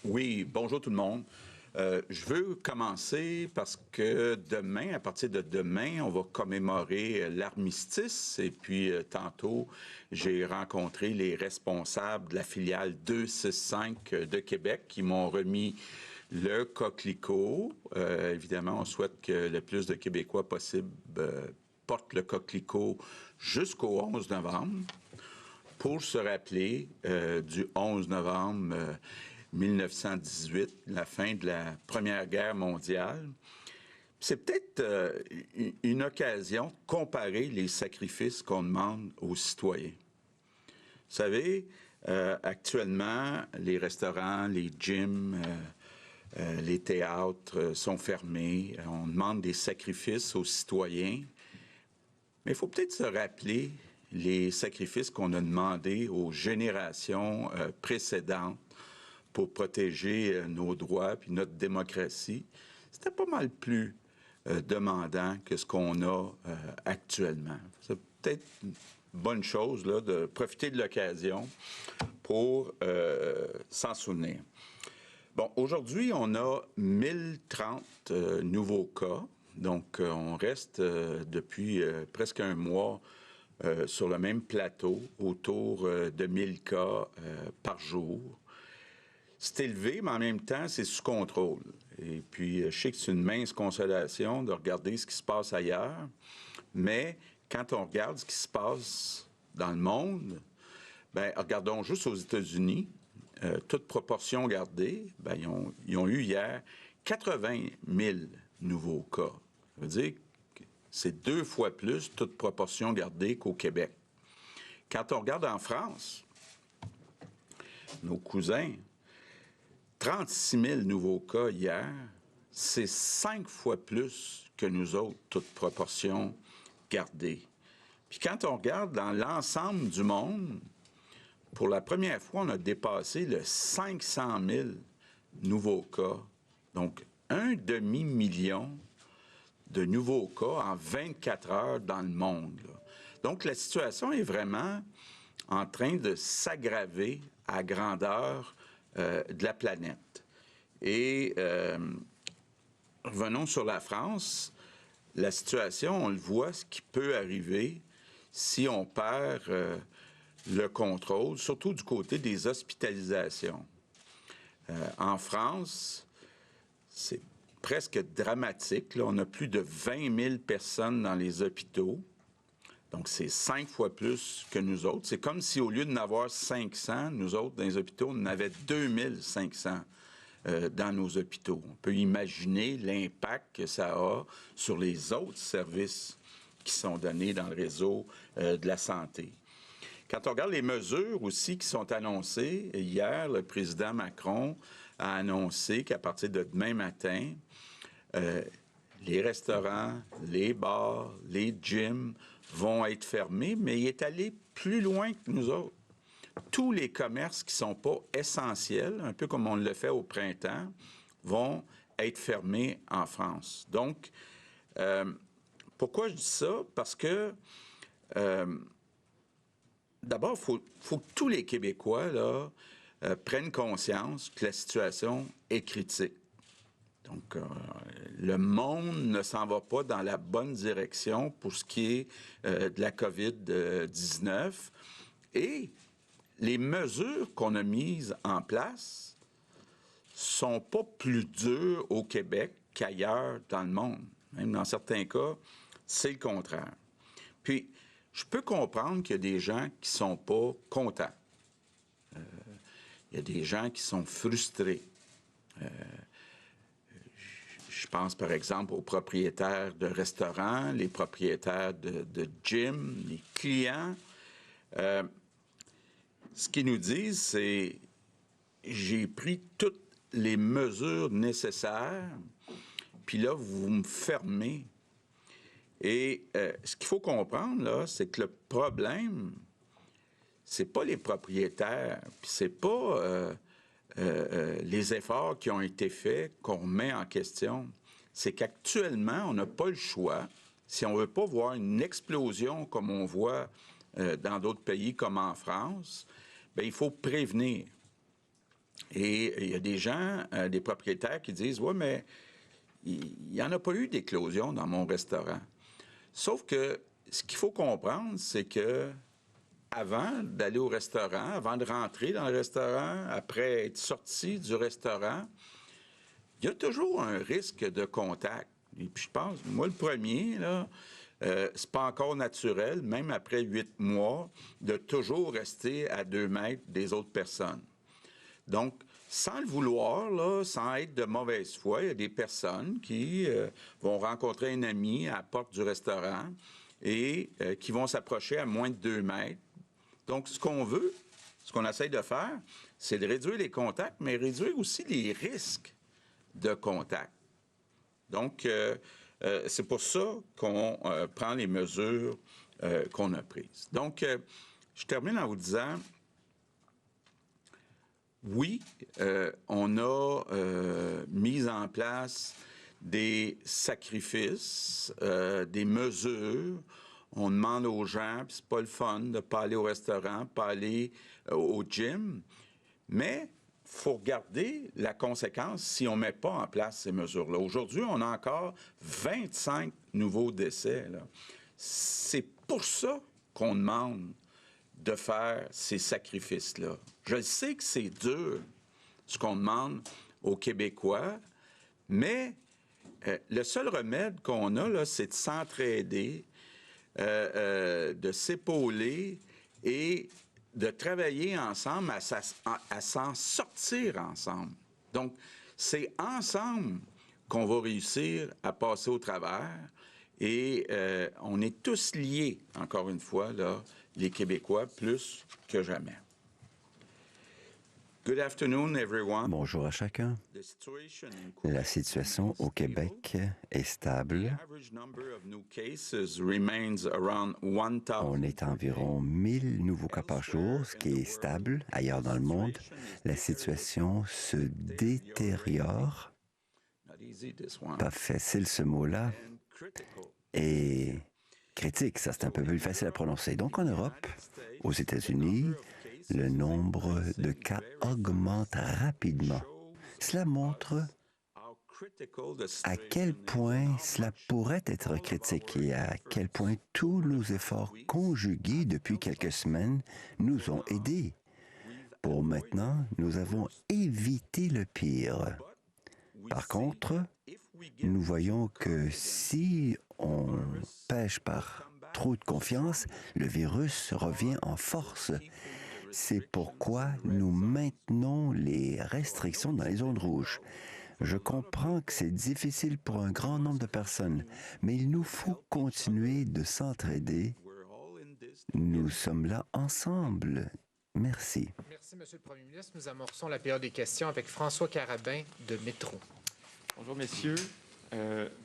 Oui, bonjour tout le monde. Je veux commencer parce que demain, à partir de demain, on va commémorer l'armistice. Et puis, tantôt, j'ai rencontré les responsables de la filiale 265 de Québec qui m'ont remis le coquelicot. Évidemment, on souhaite que le plus de Québécois possible portent le coquelicot jusqu'au 11 novembre pour se rappeler du 11 novembre 1918, la fin de la Première Guerre mondiale. C'est peut-être une occasion de comparer les sacrifices qu'on demande aux citoyens. Vous savez, actuellement, les restaurants, les gyms, les théâtres sont fermés. On demande des sacrifices aux citoyens. Mais il faut peut-être se rappeler les sacrifices qu'on a demandés aux générations précédentes pour protéger nos droits puis notre démocratie. C'était pas mal plus demandant que ce qu'on a actuellement. C'est peut-être une bonne chose là, de profiter de l'occasion pour s'en souvenir. Bon, aujourd'hui, on a 1030 nouveaux cas. Donc, on reste depuis presque un mois sur le même plateau, autour de 1000 cas par jour. C'est élevé, mais en même temps, c'est sous contrôle. Et puis, je sais que c'est une mince consolation de regarder ce qui se passe ailleurs, mais quand on regarde ce qui se passe dans le monde, bien, regardons juste aux États-Unis, toute proportion gardée, bien, ils ont eu hier 80 000 nouveaux cas. Ça veut dire que c'est 2 fois plus, toute proportion gardée, qu'au Québec. Quand on regarde en France, nos cousins, 36 000 nouveaux cas hier, c'est 5 fois plus que nous autres, toute proportion gardée. Puis quand on regarde dans l'ensemble du monde, pour la première fois, on a dépassé le 500 000 nouveaux cas. Donc, un demi-million de nouveaux cas en 24 heures dans le monde. Là. Donc, la situation est vraiment en train de s'aggraver à grandeur de la planète. Et revenons sur la France. La situation, on le voit, ce qui peut arriver si on perd le contrôle, surtout du côté des hospitalisations. En France, c'est presque dramatique. Là, on a plus de 20 000 personnes dans les hôpitaux. Donc, c'est 5 fois plus que nous autres. C'est comme si, au lieu d'en avoir 500, nous autres, dans les hôpitaux, on en avait 2500 dans nos hôpitaux. On peut imaginer l'impact que ça a sur les autres services qui sont donnés dans le réseau de la santé. Quand on regarde les mesures aussi qui sont annoncées, hier, le président Macron a annoncé qu'à partir de demain matin, les restaurants, les bars, les gyms vont être fermés, mais il est allé plus loin que nous autres. Tous les commerces qui ne sont pas essentiels, un peu comme on le fait au printemps, vont être fermés en France. Donc, pourquoi je dis ça? Parce que, d'abord, il faut que tous les Québécois là, prennent conscience que la situation est critique. Donc, le monde ne s'en va pas dans la bonne direction pour ce qui est de la COVID-19. Et les mesures qu'on a mises en place sont pas plus dures au Québec qu'ailleurs dans le monde. Même dans certains cas, c'est le contraire. Puis, je peux comprendre qu'il y a des gens qui sont pas contents. Il y a des gens qui sont frustrés. Je pense, par exemple, aux propriétaires de restaurants, les propriétaires de gym, les clients. Ce qu'ils nous disent, c'est « j'ai pris toutes les mesures nécessaires, puis là, vous me fermez. » Et ce qu'il faut comprendre, là, c'est que le problème, c'est pas les propriétaires, puis c'est pas les efforts qui ont été faits qu'on met en question. C'est qu'actuellement, on n'a pas le choix. Si on veut pas voir une explosion comme on voit dans d'autres pays comme en France, bien, il faut prévenir. Et il y a des gens, des propriétaires qui disent « Ouais, mais il n'y en a pas eu d'éclosion dans mon restaurant. » Sauf que ce qu'il faut comprendre, c'est que avant d'aller au restaurant, avant de rentrer dans le restaurant, après être sorti du restaurant, il y a toujours un risque de contact. Et puis je pense, moi le premier, là, c'est pas encore naturel, même après 8 mois, de toujours rester à 2 mètres des autres personnes. Donc, sans le vouloir, là, sans être de mauvaise foi, il y a des personnes qui vont rencontrer un ami à la porte du restaurant et qui vont s'approcher à moins de 2 mètres. Donc, ce qu'on veut, ce qu'on essaye de faire, c'est de réduire les contacts, mais réduire aussi les risques de contact. Donc, c'est pour ça qu'on prend les mesures qu'on a prises. Donc, je termine en vous disant, oui, on a mis en place des sacrifices, des mesures. On demande aux gens, puis c'est pas le fun de ne pas aller au restaurant, pas aller au gym, mais il faut regarder la conséquence si on ne met pas en place ces mesures-là. Aujourd'hui, on a encore 25 nouveaux décès, là. C'est pour ça qu'on demande de faire ces sacrifices-là. Je sais que c'est dur, ce qu'on demande aux Québécois, mais le seul remède qu'on a, là, c'est de s'entraider, de s'épauler et de travailler ensemble à s'en sortir ensemble. Donc, c'est ensemble qu'on va réussir à passer au travers et on est tous liés, encore une fois, là, les Québécois, plus que jamais. Good afternoon, everyone. Bonjour à chacun. La situation au Québec est stable. On est à environ 1000 nouveaux cas par jour, ce qui est stable. Ailleurs dans le monde, la situation se détériore. Pas facile ce mot-là. Et critique, ça c'est un peu plus facile à prononcer. Donc en Europe, aux États-Unis, le nombre de cas augmente rapidement. Cela montre à quel point cela pourrait être critique et à quel point tous nos efforts conjugués depuis quelques semaines nous ont aidés. Pour maintenant, nous avons évité le pire. Par contre, nous voyons que si on pêche par trop de confiance, le virus revient en force. C'est pourquoi nous maintenons les restrictions dans les zones rouges. Je comprends que c'est difficile pour un grand nombre de personnes, mais il nous faut continuer de s'entraider. Nous sommes là ensemble. Merci. Merci, Monsieur le Premier ministre. Nous amorçons la période des questions avec François Carabin de Métro. Bonjour, messieurs.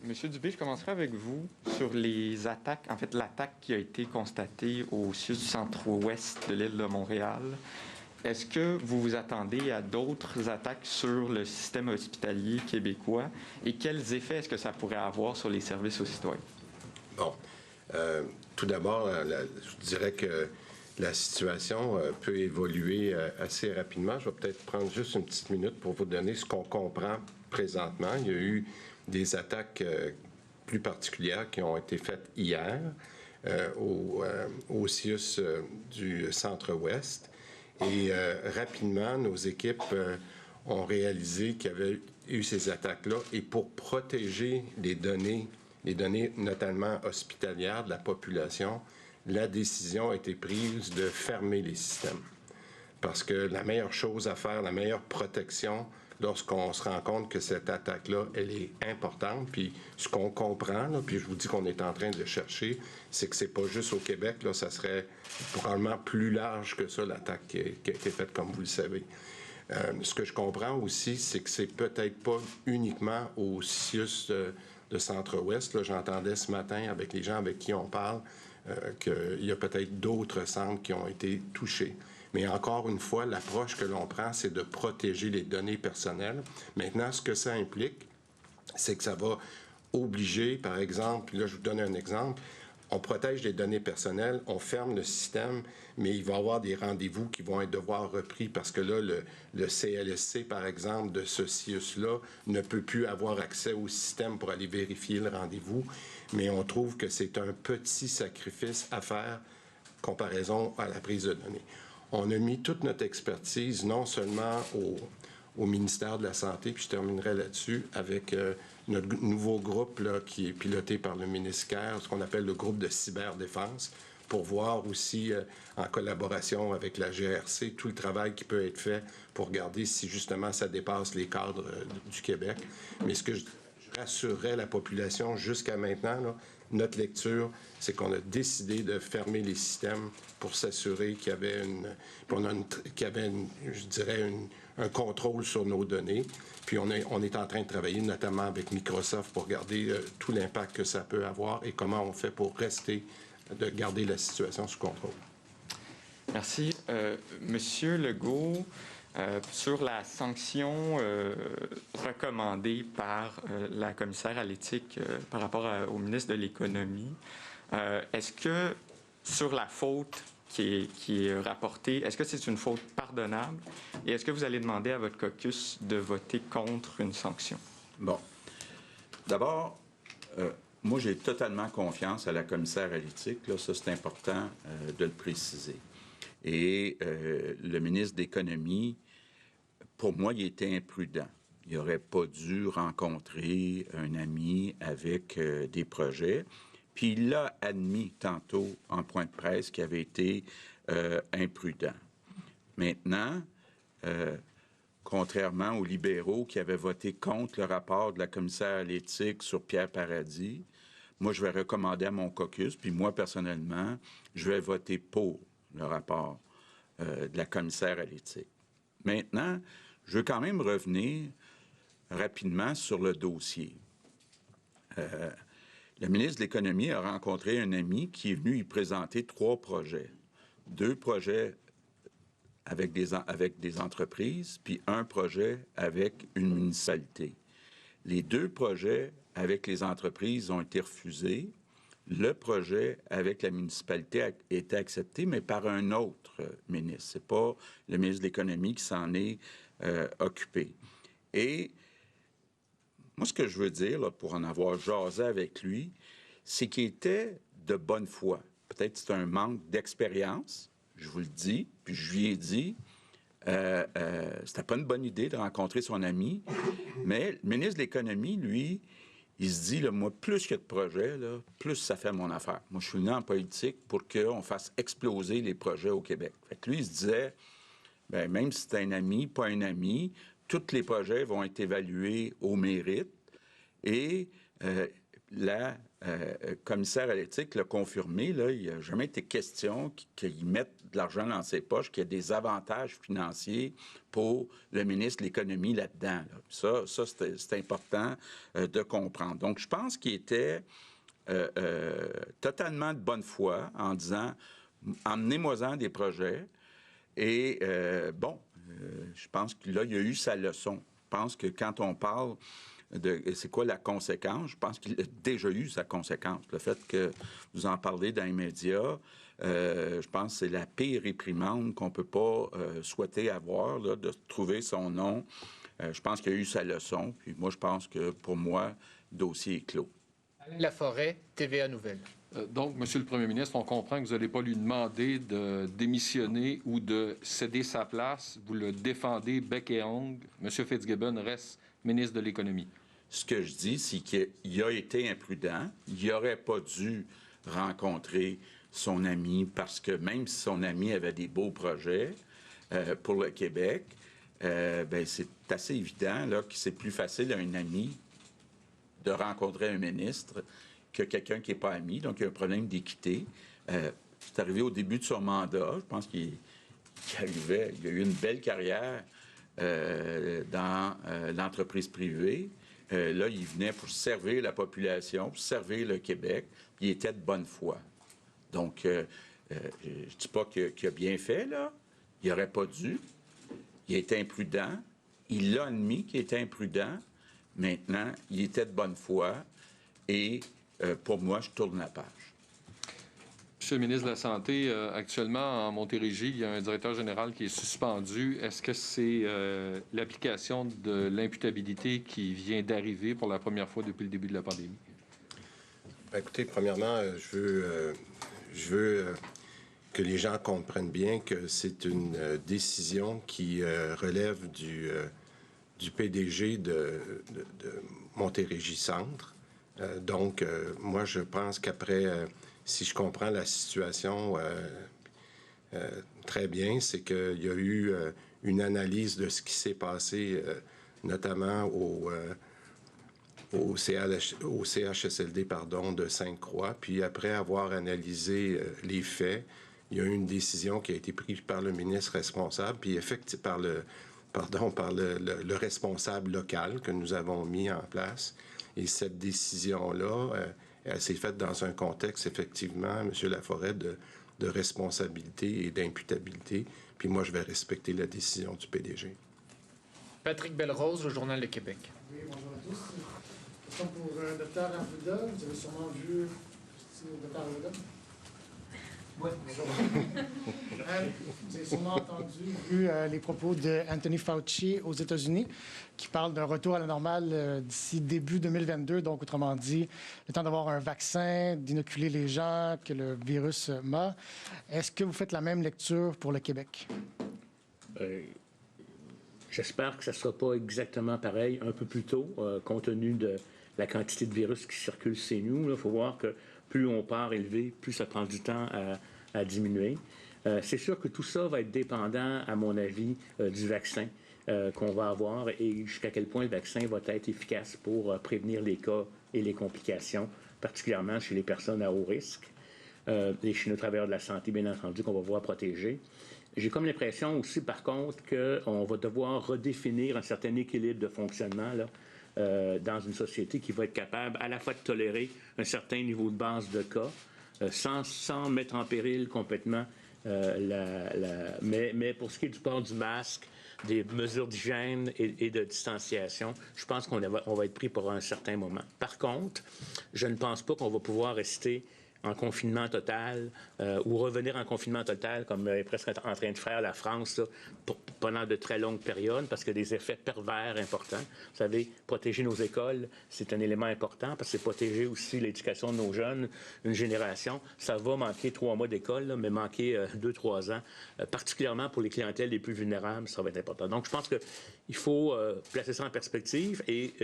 Monsieur Dubé, je commencerai avec vous sur les attaques, en fait l'attaque qui a été constatée au sud du centre-ouest de l'île de Montréal. Est-ce que vous vous attendez à d'autres attaques sur le système hospitalier québécois et quels effets est-ce que ça pourrait avoir sur les services aux citoyens? Bon, tout d'abord, je dirais que la situation peut évoluer assez rapidement. Je vais peut-être prendre juste une petite minute pour vous donner ce qu'on comprend présentement. Il y a eu des attaques plus particulières qui ont été faites hier au CIUS du centre-ouest. Et rapidement, nos équipes ont réalisé qu'il y avait eu ces attaques-là. Et pour protéger les données notamment hospitalières de la population, la décision a été prise de fermer les systèmes. Parce que la meilleure chose à faire, la meilleure protection, lorsqu'on se rend compte que cette attaque-là, elle est importante, puis ce qu'on comprend, là, puis je vous dis qu'on est en train de chercher, c'est que c'est pas juste au Québec, là, ça serait probablement plus large que ça, l'attaque qui a été faite, comme vous le savez. Ce que je comprends aussi, c'est que c'est peut-être pas uniquement au CIUS de Centre-Ouest. Là, j'entendais ce matin avec les gens avec qui on parle qu'il y a peut-être d'autres centres qui ont été touchés. Mais encore une fois, l'approche que l'on prend, c'est de protéger les données personnelles. Maintenant, ce que ça implique, c'est que ça va obliger, par exemple, là, je vous donne un exemple, on protège les données personnelles, on ferme le système, mais il va y avoir des rendez-vous qui vont devoir repris parce que là, le CLSC, par exemple, de ce CIUS-là, ne peut plus avoir accès au système pour aller vérifier le rendez-vous. Mais on trouve que c'est un petit sacrifice à faire comparaison à la prise de données. On a mis toute notre expertise, non seulement au ministère de la Santé, puis je terminerai là-dessus, avec notre nouveau groupe là, qui est piloté par le ministère, ce qu'on appelle le groupe de cyberdéfense, pour voir aussi, en collaboration avec la GRC, tout le travail qui peut être fait pour regarder si justement ça dépasse les cadres du Québec. Mais ce que je rassurerais la population jusqu'à maintenant, là, notre lecture, c'est qu'on a décidé de fermer les systèmes pour s'assurer qu'il y avait un contrôle sur nos données. Puis on est en train de travailler notamment avec Microsoft pour regarder tout l'impact que ça peut avoir et comment on fait pour de garder la situation sous contrôle. Merci. Monsieur Legault, sur la sanction recommandée par la commissaire à l'éthique par rapport au ministre de l'Économie, est-ce que sur la faute qui est rapportée, est-ce que c'est une faute pardonnable? Et est-ce que vous allez demander à votre caucus de voter contre une sanction? Bon. D'abord, moi, j'ai totalement confiance à la commissaire à l'éthique. Là, ça, c'est important de le préciser. Et le ministre de l'Économie, pour moi, il était imprudent. Il n'aurait pas dû rencontrer un ami avec des projets. Puis il l'a admis tantôt en point de presse qu'il avait été imprudent. Maintenant, contrairement aux libéraux qui avaient voté contre le rapport de la commissaire à l'éthique sur Pierre Paradis, moi, je vais recommander à mon caucus, puis moi, personnellement, je vais voter pour le rapport de la commissaire à l'éthique. Maintenant, je veux quand même revenir rapidement sur le dossier. Le ministre de l'Économie a rencontré un ami qui est venu y présenter 3 projets. 2 projets avec des entreprises, puis 1 projet avec une municipalité. Les 2 projets avec les entreprises ont été refusés. Le projet avec la municipalité a été accepté, mais par un autre ministre. Ce n'est pas le ministre de l'Économie qui s'en est occupé. Et moi, ce que je veux dire, là, pour en avoir jasé avec lui, c'est qu'il était de bonne foi. Peut-être que c'est un manque d'expérience, je vous le dis, puis je lui ai dit, c'était pas une bonne idée de rencontrer son ami, mais le ministre de l'Économie, lui, il se dit, là, moi, plus qu'il y a de projets, là, plus ça fait mon affaire. Moi, je suis venu en politique pour qu'on fasse exploser les projets au Québec. Fait que lui, il se disait, bien, même si c'est un ami, pas un ami, tous les projets vont être évalués au mérite. Et la commissaire à l'éthique l'a confirmé, là, il n'a jamais été question qu'ils mettent de l'argent dans ses poches, qu'il y a des avantages financiers pour le ministre de l'Économie là-dedans. Là. Ça c'est important de comprendre. Donc, je pense qu'il était totalement de bonne foi en disant « emmenez-moi-en des projets ». Et je pense que là, il a eu sa leçon. Je pense que quand on parle de c'est quoi la conséquence, je pense qu'il a déjà eu sa conséquence. Le fait que vous en parlez dans les médias, je pense que c'est la pire réprimande qu'on ne peut pas souhaiter avoir, là, de trouver son nom. Je pense qu'il a eu sa leçon. Puis moi, je pense que, pour moi, le dossier est clos. Alain Laforêt, TVA Nouvelles. Donc, Monsieur le Premier ministre, on comprend que vous n'allez pas lui demander de démissionner ou de céder sa place. Vous le défendez bec et ongle. Monsieur Fitzgibbon reste ministre de l'Économie. Ce que je dis, c'est qu'il a été imprudent. Il n'aurait pas dû rencontrer son ami parce que même si son ami avait des beaux projets pour le Québec, c'est assez évident là, que c'est plus facile à un ami de rencontrer un ministre que quelqu'un qui n'est pas ami. Donc, il y a un problème d'équité. C'est arrivé au début de son mandat. Je pense qu'il a eu une belle carrière dans l'entreprise privée. Là, il venait pour servir la population, pour servir le Québec, puis il était de bonne foi. Donc, je ne dis pas qu'il a bien fait, là. Il n'aurait pas dû. Il était imprudent. Il l'a admis qu'il était imprudent. Maintenant, il était de bonne foi. Et pour moi, je tourne la page. Monsieur le ministre de la Santé, actuellement, en Montérégie, il y a un directeur général qui est suspendu. Est-ce que c'est l'application de l'imputabilité qui vient d'arriver pour la première fois depuis le début de la pandémie? Écoutez, premièrement, je veux que les gens comprennent bien que c'est une décision qui relève du PDG de Montérégie Centre. Donc, moi, je pense qu'après, si je comprends la situation très bien, c'est qu'il y a eu une analyse de ce qui s'est passé, notamment au CHSLD de Sainte-Croix. Puis après avoir analysé les faits, il y a eu une décision qui a été prise par le ministre responsable, puis par le responsable local que nous avons mis en place. Et cette décision-là, elle s'est faite dans un contexte, effectivement, M. Laforêt, de responsabilité et d'imputabilité. Puis moi, je vais respecter la décision du PDG. Patrick Belrose, le Journal de Québec. Oui, bonjour à tous. Question pour Dr. Arruda. Vous avez sûrement vu Dr. Arruda? Oui, bonjour. Vous avez sûrement vu les propos d'Anthony Fauci aux États-Unis qui parle d'un retour à la normale d'ici début 2022. Donc, autrement dit, le temps d'avoir un vaccin, d'inoculer les gens, que le virus meurt. Est-ce que vous faites la même lecture pour le Québec? J'espère que ça ne sera pas exactement pareil, un peu plus tôt, compte tenu de la quantité de virus qui circule chez nous. Il faut voir que plus on part élevé, plus ça prend du temps à diminuer. C'est sûr que tout ça va être dépendant, à mon avis, du vaccin qu'on va avoir et jusqu'à quel point le vaccin va être efficace pour prévenir les cas et les complications, particulièrement chez les personnes à haut risque et chez nos travailleurs de la santé, bien entendu, qu'on va voir protéger. J'ai comme l'impression aussi, par contre, qu'on va devoir redéfinir un certain équilibre de fonctionnement là, dans une société qui va être capable à la fois de tolérer un certain niveau de base de cas, sans mettre en péril complètement mais pour ce qui est du port du masque, des mesures d'hygiène et de distanciation, je pense qu'on va être pris pour un certain moment. Par contre, je ne pense pas qu'on va pouvoir rester en confinement total ou revenir en confinement total comme est presque en train de faire la France là, pendant de très longues périodes parce qu'il y a des effets pervers importants. Vous savez, protéger nos écoles, c'est un élément important parce que c'est protéger aussi l'éducation de nos jeunes, une génération. Ça va manquer 3 mois d'école, là, mais manquer 2-3 ans, particulièrement pour les clientèles les plus vulnérables, ça va être important. Donc, je pense qu'il faut placer ça en perspective et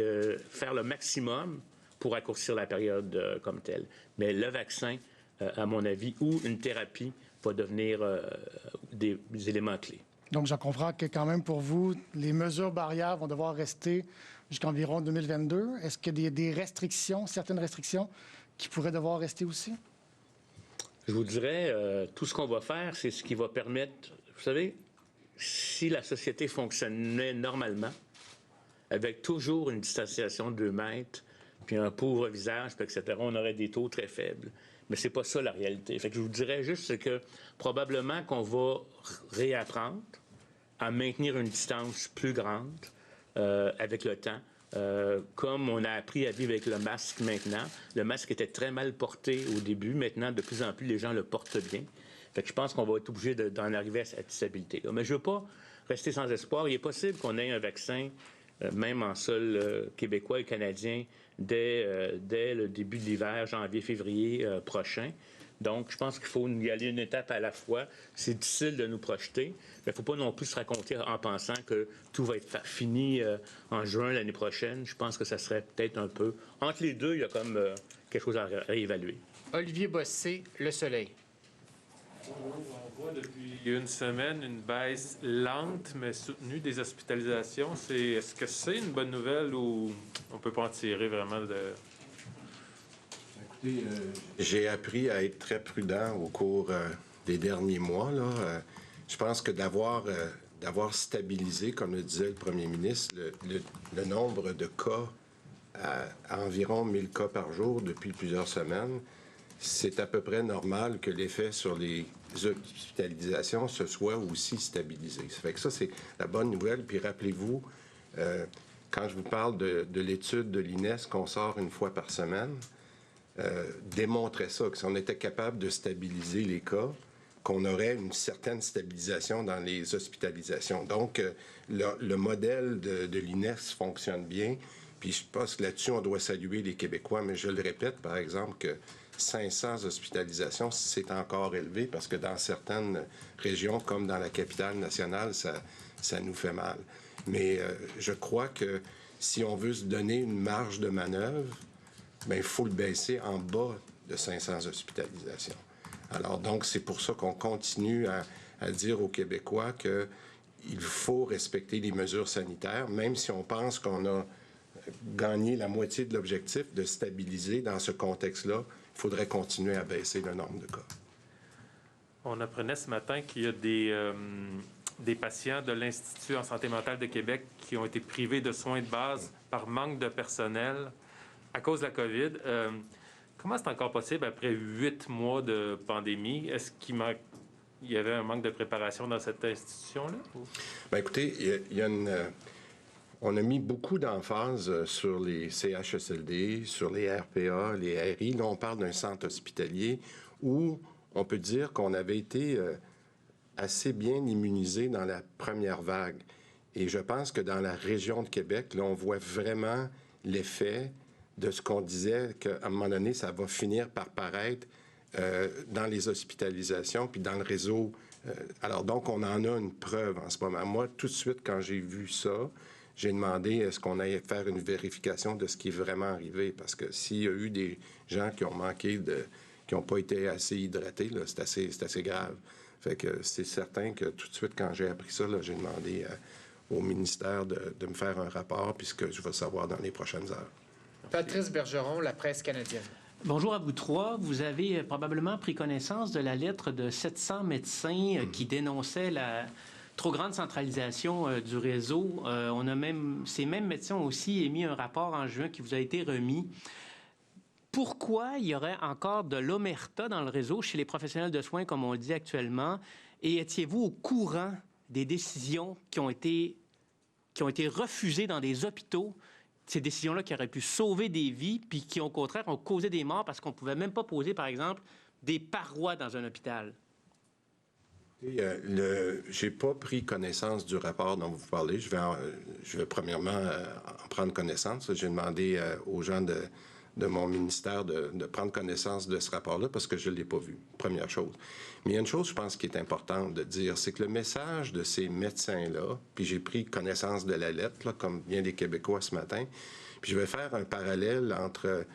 faire le maximum pour raccourcir la période comme telle. Mais le vaccin, à mon avis, ou une thérapie va devenir des éléments clés. Donc, j'en comprends que quand même pour vous, les mesures barrières vont devoir rester jusqu'environ 2022. Est-ce qu'il y a des restrictions, certaines restrictions, qui pourraient devoir rester aussi? Je vous dirais, tout ce qu'on va faire, c'est ce qui va permettre... Vous savez, si la société fonctionnait normalement, avec toujours une distanciation de 2 mètres, puis un pauvre visage, etc., on aurait des taux très faibles. Mais c'est pas ça la réalité. Fait que je vous dirais juste que probablement qu'on va réapprendre à maintenir une distance plus grande avec le temps. Comme on a appris à vivre avec le masque maintenant. Le masque était très mal porté au début. Maintenant, de plus en plus, les gens le portent bien. Fait que je pense qu'on va être obligé d'en arriver à cette stabilité-là. Mais je veux pas rester sans espoir. Il est possible qu'on ait un vaccin, même en sol québécois et canadien, dès le début de l'hiver, janvier-février prochain. Donc, je pense qu'il faut y aller une étape à la fois. C'est difficile de nous projeter, mais il ne faut pas non plus se raconter en pensant que tout va être fini en juin l'année prochaine. Je pense que ça serait peut-être un peu... Entre les deux, il y a comme quelque chose à réévaluer. Olivier Bossé, Le Soleil. On voit depuis une semaine une baisse lente mais soutenue des hospitalisations. Est-ce que c'est une bonne nouvelle ou on ne peut pas en tirer vraiment de... Écoutez, j'ai appris à être très prudent au cours des derniers mois. Là. Je pense que d'avoir stabilisé, comme le disait le premier ministre, le nombre de cas à environ 1000 cas par jour depuis plusieurs semaines, c'est à peu près normal que l'effet sur les hospitalisations se soit aussi stabilisé. Ça fait que ça, c'est la bonne nouvelle. Puis rappelez-vous, quand je vous parle de l'étude de l'INES qu'on sort une fois par semaine, démontrait ça, que si on était capable de stabiliser les cas, qu'on aurait une certaine stabilisation dans les hospitalisations. Donc, le modèle de l'INES fonctionne bien. Puis je pense que là-dessus, on doit saluer les Québécois. Mais je le répète, par exemple, que 500 hospitalisations, c'est encore élevé parce que dans certaines régions, comme dans la capitale nationale, ça nous fait mal. Mais je crois que si on veut se donner une marge de manœuvre, bien, il faut le baisser en bas de 500 hospitalisations. Alors, donc, c'est pour ça qu'on continue à dire aux Québécois qu'il faut respecter les mesures sanitaires, même si on pense qu'on a gagné la moitié de l'objectif de stabiliser dans ce contexte-là, il faudrait continuer à baisser le nombre de cas. On apprenait ce matin qu'il y a des patients de l'Institut en santé mentale de Québec qui ont été privés de soins de base par manque de personnel à cause de la COVID. Comment c'est encore possible après 8 mois de pandémie? Est-ce qu'il y avait un manque de préparation dans cette institution-là? Bien, écoutez, on a mis beaucoup d'emphase sur les CHSLD, sur les RPA, les RI. Là, on parle d'un centre hospitalier où on peut dire qu'on avait été assez bien immunisé dans la première vague. Et je pense que dans la région de Québec, là, on voit vraiment l'effet de ce qu'on disait, qu'à un moment donné, ça va finir par paraître dans les hospitalisations puis dans le réseau. Alors, donc, on en a une preuve en ce moment. Moi, tout de suite, quand j'ai vu ça, j'ai demandé est-ce qu'on allait faire une vérification de ce qui est vraiment arrivé. Parce que s'il y a eu des gens qui ont manqué qui n'ont pas été assez hydratés, là, c'est assez grave. Fait que c'est certain que tout de suite, quand j'ai appris ça, là, j'ai demandé au ministère de me faire un rapport, puisque je vais savoir dans les prochaines heures. Patrice Bergeron, La Presse canadienne. Bonjour à vous trois. Vous avez probablement pris connaissance de la lettre de 700 médecins qui dénonçaient la trop grande centralisation du réseau. Ces mêmes médecins ont aussi émis un rapport en juin qui vous a été remis. Pourquoi il y aurait encore de l'omerta dans le réseau chez les professionnels de soins, comme on le dit actuellement? Et étiez-vous au courant des décisions qui ont été refusées dans des hôpitaux? Ces décisions-là qui auraient pu sauver des vies, puis qui, au contraire, ont causé des morts parce qu'on ne pouvait même pas poser, par exemple, des parois dans un hôpital. Je n'ai pas pris connaissance du rapport dont vous parlez. Je vais premièrement en prendre connaissance. J'ai demandé aux gens de mon ministère de prendre connaissance de ce rapport-là parce que je ne l'ai pas vu, première chose. Mais il y a une chose, je pense, qui est importante de dire, c'est que le message de ces médecins-là, puis j'ai pris connaissance de la lettre, là, comme bien des Québécois ce matin, puis je vais faire un parallèle entre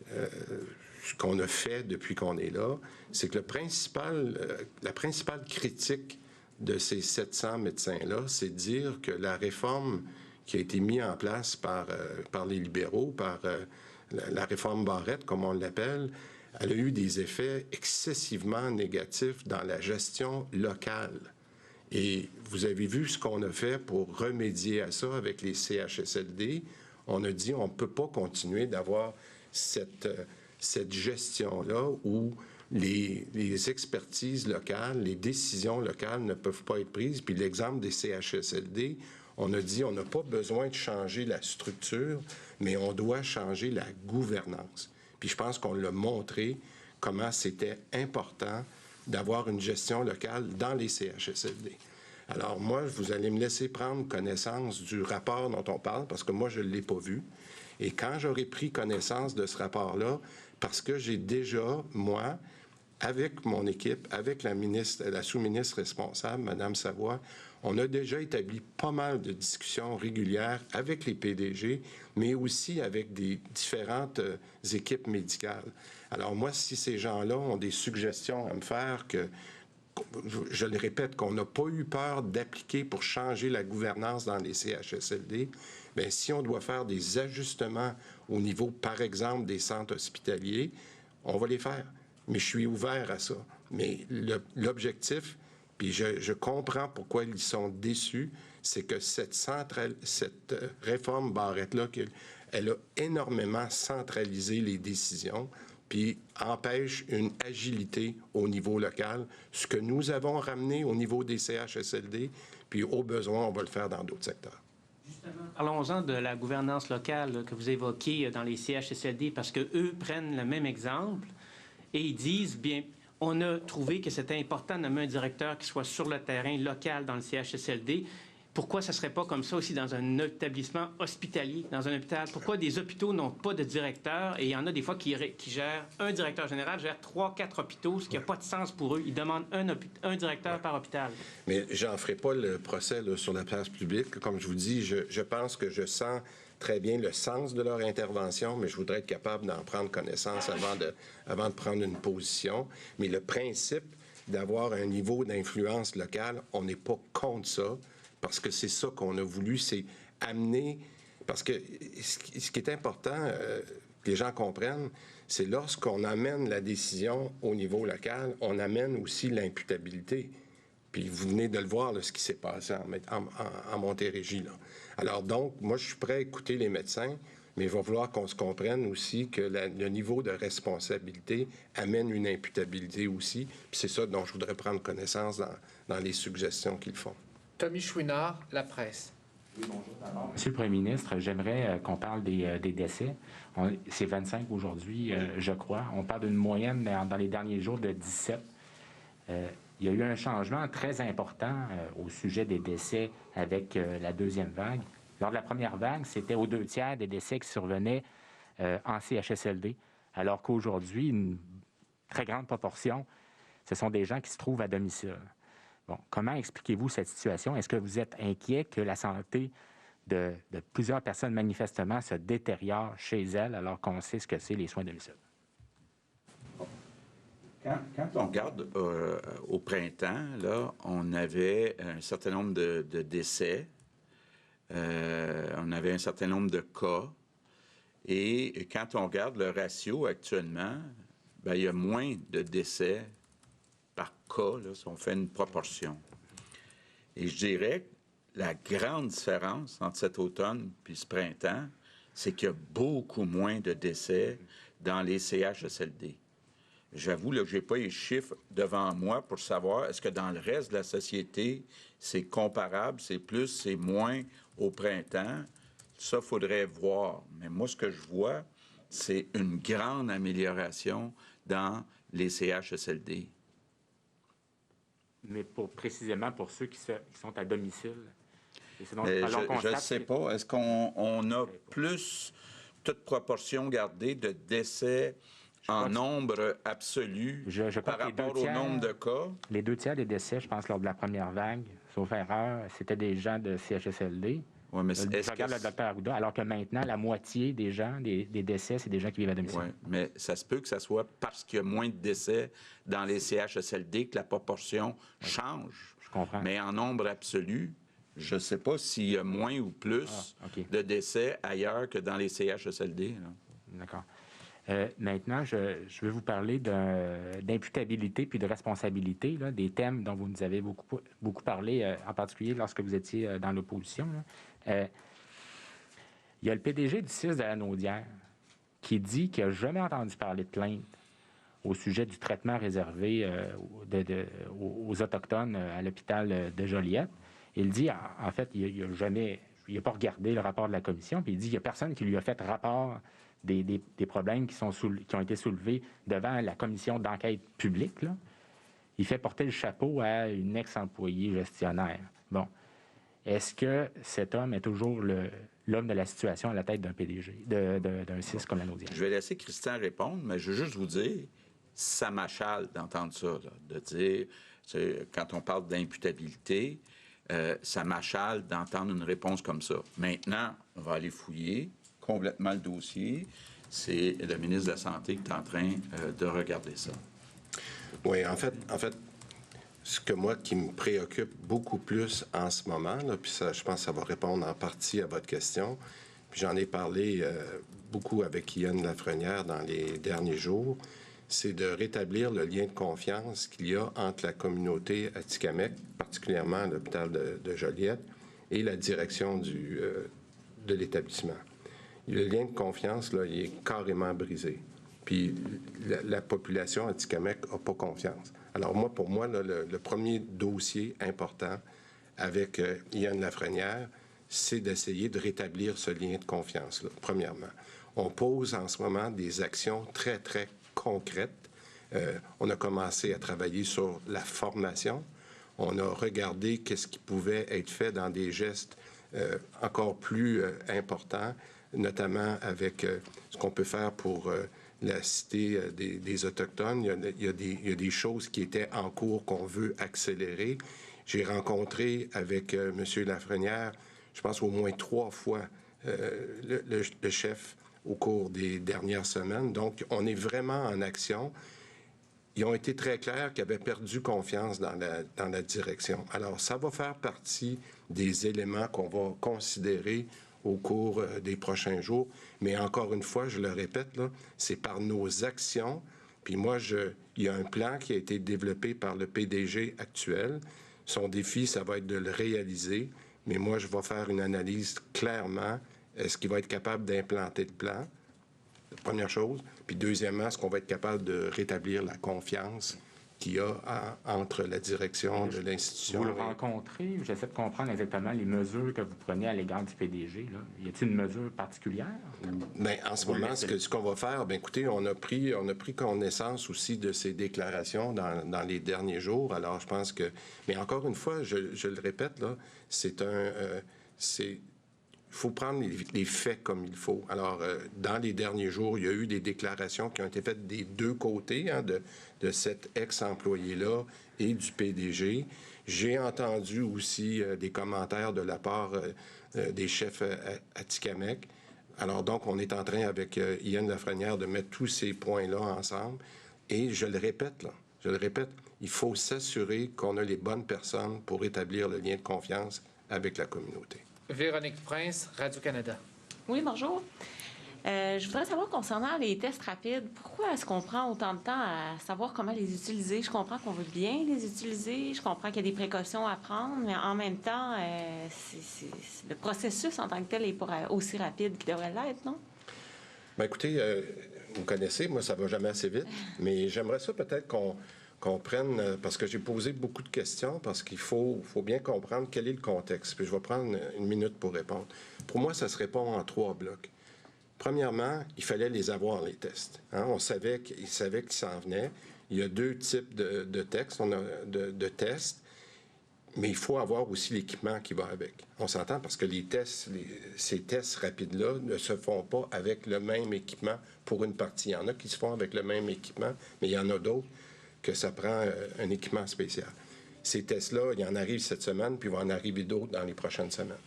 ce qu'on a fait depuis qu'on est là, c'est que la principale critique de ces 700 médecins-là, c'est de dire que la réforme qui a été mise en place par les libéraux, par la réforme Barrette, comme on l'appelle, elle a eu des effets excessivement négatifs dans la gestion locale. Et vous avez vu ce qu'on a fait pour remédier à ça avec les CHSLD. On a dit on ne peut pas continuer d'avoir cette gestion-là où les expertises locales, les décisions locales ne peuvent pas être prises. Puis l'exemple des CHSLD, on a dit on n'a pas besoin de changer la structure, mais on doit changer la gouvernance. Puis je pense qu'on l'a montré comment c'était important d'avoir une gestion locale dans les CHSLD. Alors moi, vous allez me laisser prendre connaissance du rapport dont on parle, parce que moi, je ne l'ai pas vu. Et quand j'aurai pris connaissance de ce rapport-là, parce que j'ai déjà, moi, avec mon équipe, avec la sous-ministre responsable, Mme Savoie, on a déjà établi pas mal de discussions régulières avec les PDG, mais aussi avec des différentes équipes médicales. Alors moi, si ces gens-là ont des suggestions à me faire je le répète, qu'on n'a pas eu peur d'appliquer pour changer la gouvernance dans les CHSLD, bien, si on doit faire des ajustements au niveau, par exemple, des centres hospitaliers, on va les faire. Mais je suis ouvert à ça. Mais l'objectif, puis je comprends pourquoi ils sont déçus, c'est que cette réforme Barrette-là, elle a énormément centralisé les décisions, puis empêche une agilité au niveau local, ce que nous avons ramené au niveau des CHSLD, puis au besoin, on va le faire dans d'autres secteurs. Justement, parlons-en de la gouvernance locale là, que vous évoquez dans les CHSLD, parce qu'eux prennent le même exemple et ils disent, bien, on a trouvé que c'était important de nommer un directeur qui soit sur le terrain local dans le CHSLD. Pourquoi ça ne serait pas comme ça aussi dans un établissement hospitalier, dans un hôpital? Pourquoi des hôpitaux n'ont pas de directeur? Et il y en a des fois qui gèrent, un directeur général gère 3-4 hôpitaux, ce qui n'a pas de sens pour eux. Ils demandent un directeur par hôpital. Mais j'en ferai pas le procès là, sur la place publique. Comme je vous dis, je pense que je sens très bien le sens de leur intervention, mais je voudrais être capable d'en prendre connaissance avant de prendre une position. Mais le principe d'avoir un niveau d'influence locale, on n'est pas contre ça. Parce que c'est ça qu'on a voulu, c'est amener... Parce que ce qui est important, que les gens comprennent, c'est lorsqu'on amène la décision au niveau local, on amène aussi l'imputabilité. Puis vous venez de le voir, là, ce qui s'est passé en Montérégie. Là. Alors donc, moi, je suis prêt à écouter les médecins, mais il va falloir qu'on se comprenne aussi que le niveau de responsabilité amène une imputabilité aussi. Puis c'est ça dont je voudrais prendre connaissance dans les suggestions qu'ils font. Tommy Chouinard, La Presse. Oui, bonjour d'abord. Monsieur le Premier ministre, j'aimerais qu'on parle des décès. C'est 25 aujourd'hui, je crois. On parle d'une moyenne dans les derniers jours de 17. Il y a eu un changement très important au sujet des décès avec la deuxième vague. Lors de la première vague, c'était aux 2/3 des décès qui survenaient en CHSLD, alors qu'aujourd'hui, une très grande proportion, ce sont des gens qui se trouvent à domicile. Bon, comment expliquez-vous cette situation? Est-ce que vous êtes inquiet que la santé de plusieurs personnes manifestement se détériore chez elles alors qu'on sait ce que c'est les soins à domicile? Quand on regarde au printemps, là, on avait un certain nombre de décès, on avait un certain nombre de cas, et quand on regarde le ratio actuellement, bien, il y a moins de décès par cas, là, si on fait une proportion. Et je dirais que la grande différence entre cet automne et ce printemps, c'est qu'il y a beaucoup moins de décès dans les CHSLD. J'avoue que je n'ai pas les chiffres devant moi pour savoir est-ce que dans le reste de la société, c'est comparable, c'est plus, c'est moins au printemps. Ça, il faudrait voir. Mais moi, ce que je vois, c'est une grande amélioration dans les CHSLD. Mais précisément pour ceux qui sont à domicile. Je ne sais pas. Est-ce qu'on a plus, toute proportion gardée, de décès en nombre absolu par rapport au nombre de cas? Les 2/3 des décès, je pense, lors de la première vague, sauf erreur, c'était des gens de CHSLD. Oui, mais je regarde le docteur Arruda, alors que maintenant, la moitié des gens, des décès, c'est des gens qui vivent à domicile. Oui, mais ça se peut que ça soit parce qu'il y a moins de décès dans les CHSLD que la proportion change. Je comprends. Mais en nombre absolu, je ne sais pas s'il y a moins ou plus de décès ailleurs que dans les CHSLD. D'accord. Maintenant, je vais vous parler d'imputabilité puis de responsabilité, là, des thèmes dont vous nous avez beaucoup parlé, en particulier lorsque vous étiez dans l'opposition. Il y a le PDG du CIS de la Naudière qui dit qu'il n'a jamais entendu parler de plainte au sujet du traitement réservé aux Autochtones à l'hôpital de Joliette. Il dit, en fait, il n'a pas regardé le rapport de la commission, puis il dit qu'il n'y a personne qui lui a fait rapport des problèmes qui ont été soulevés devant la commission d'enquête publique. Là. Il fait porter le chapeau à une ex-employée gestionnaire. Bon. Est-ce que cet homme est toujours l'homme de la situation à la tête d'un PDG, d'un CIS comme la Naudière? Je vais laisser Christian répondre, mais je veux juste vous dire, ça m'achale d'entendre ça, là, de dire, quand on parle d'imputabilité, ça m'achale d'entendre une réponse comme ça. Maintenant, on va aller fouiller complètement le dossier. C'est le ministre de la Santé qui est en train de regarder ça. Oui, en fait, ce que moi qui me préoccupe beaucoup plus en ce moment, là, puis ça, je pense que ça va répondre en partie à votre question, puis j'en ai parlé beaucoup avec Ian Lafrenière dans les derniers jours, c'est de rétablir le lien de confiance qu'il y a entre la communauté Atikamekw, particulièrement à l'hôpital de Joliette, et la direction de l'établissement. Le lien de confiance, là, il est carrément brisé. Puis la population Atikamekw n'a pas confiance. Alors moi, pour moi, là, le premier dossier important avec Ian Lafrenière, c'est d'essayer de rétablir ce lien de confiance-là, premièrement. On pose en ce moment des actions très, très concrètes. On a commencé à travailler sur la formation. On a regardé qu'est-ce qui pouvait être fait dans des gestes encore plus importants, notamment avec ce qu'on peut faire pour la Cité des Autochtones. Il y a des choses qui étaient en cours qu'on veut accélérer. J'ai rencontré avec M. Lafrenière, je pense au moins 3 fois, le chef au cours des dernières semaines. Donc, on est vraiment en action. Ils ont été très clairs qu'ils avaient perdu confiance dans la direction. Alors, ça va faire partie des éléments qu'on va considérer au cours des prochains jours. Mais encore une fois, je le répète, là, c'est par nos actions. Puis moi, il y a un plan qui a été développé par le PDG actuel. Son défi, ça va être de le réaliser. Mais moi, je vais faire une analyse clairement. Est-ce qu'il va être capable d'implanter le plan? Première chose. Puis deuxièmement, est-ce qu'on va être capable de rétablir la confiance qu'il y a entre la direction de l'institution? Vous le rencontrez, j'essaie de comprendre exactement les mesures que vous prenez à l'égard du PDG. Là. Y a-t-il une mesure particulière? Bien, en ce moment, ce qu'on va faire, bien, écoutez, on a pris connaissance aussi de ces déclarations dans les derniers jours. Alors, je pense que... Mais encore une fois, je le répète, là, il faut prendre les faits comme il faut. Alors, dans les derniers jours, il y a eu des déclarations qui ont été faites des deux côtés, hein, de cet ex-employé-là et du PDG. J'ai entendu aussi des commentaires de la part des chefs à Tikamek. Alors, donc, on est en train, avec Ian Lafrenière, de mettre tous ces points-là ensemble. Et je le répète, il faut s'assurer qu'on a les bonnes personnes pour établir le lien de confiance avec la communauté. Véronique Prince, Radio-Canada. Oui, bonjour. Je voudrais savoir concernant les tests rapides, pourquoi est-ce qu'on prend autant de temps à savoir comment les utiliser? Je comprends qu'on veut bien les utiliser, je comprends qu'il y a des précautions à prendre, mais en même temps, le processus en tant que tel n'est pas aussi rapide qu'il devrait l'être, non? Bien, écoutez, vous connaissez, moi, ça va jamais assez vite, mais j'aimerais ça peut-être qu'on prenne, parce que j'ai posé beaucoup de questions, parce qu'il faut bien comprendre quel est le contexte. Puis je vais prendre une minute pour répondre. Pour moi, ça se répond en 3 blocs. Premièrement, il fallait les avoir, les tests. Hein? On savait qu'ils s'en venaient. Il y a 2 types de tests. On a de tests, mais il faut avoir aussi l'équipement qui va avec. On s'entend parce que ces tests rapides-là ne se font pas avec le même équipement pour une partie. Il y en a qui se font avec le même équipement, mais il y en a d'autres que ça prend un équipement spécial. Ces tests-là, il y en arrive cette semaine, puis il va en arriver d'autres dans les prochaines semaines.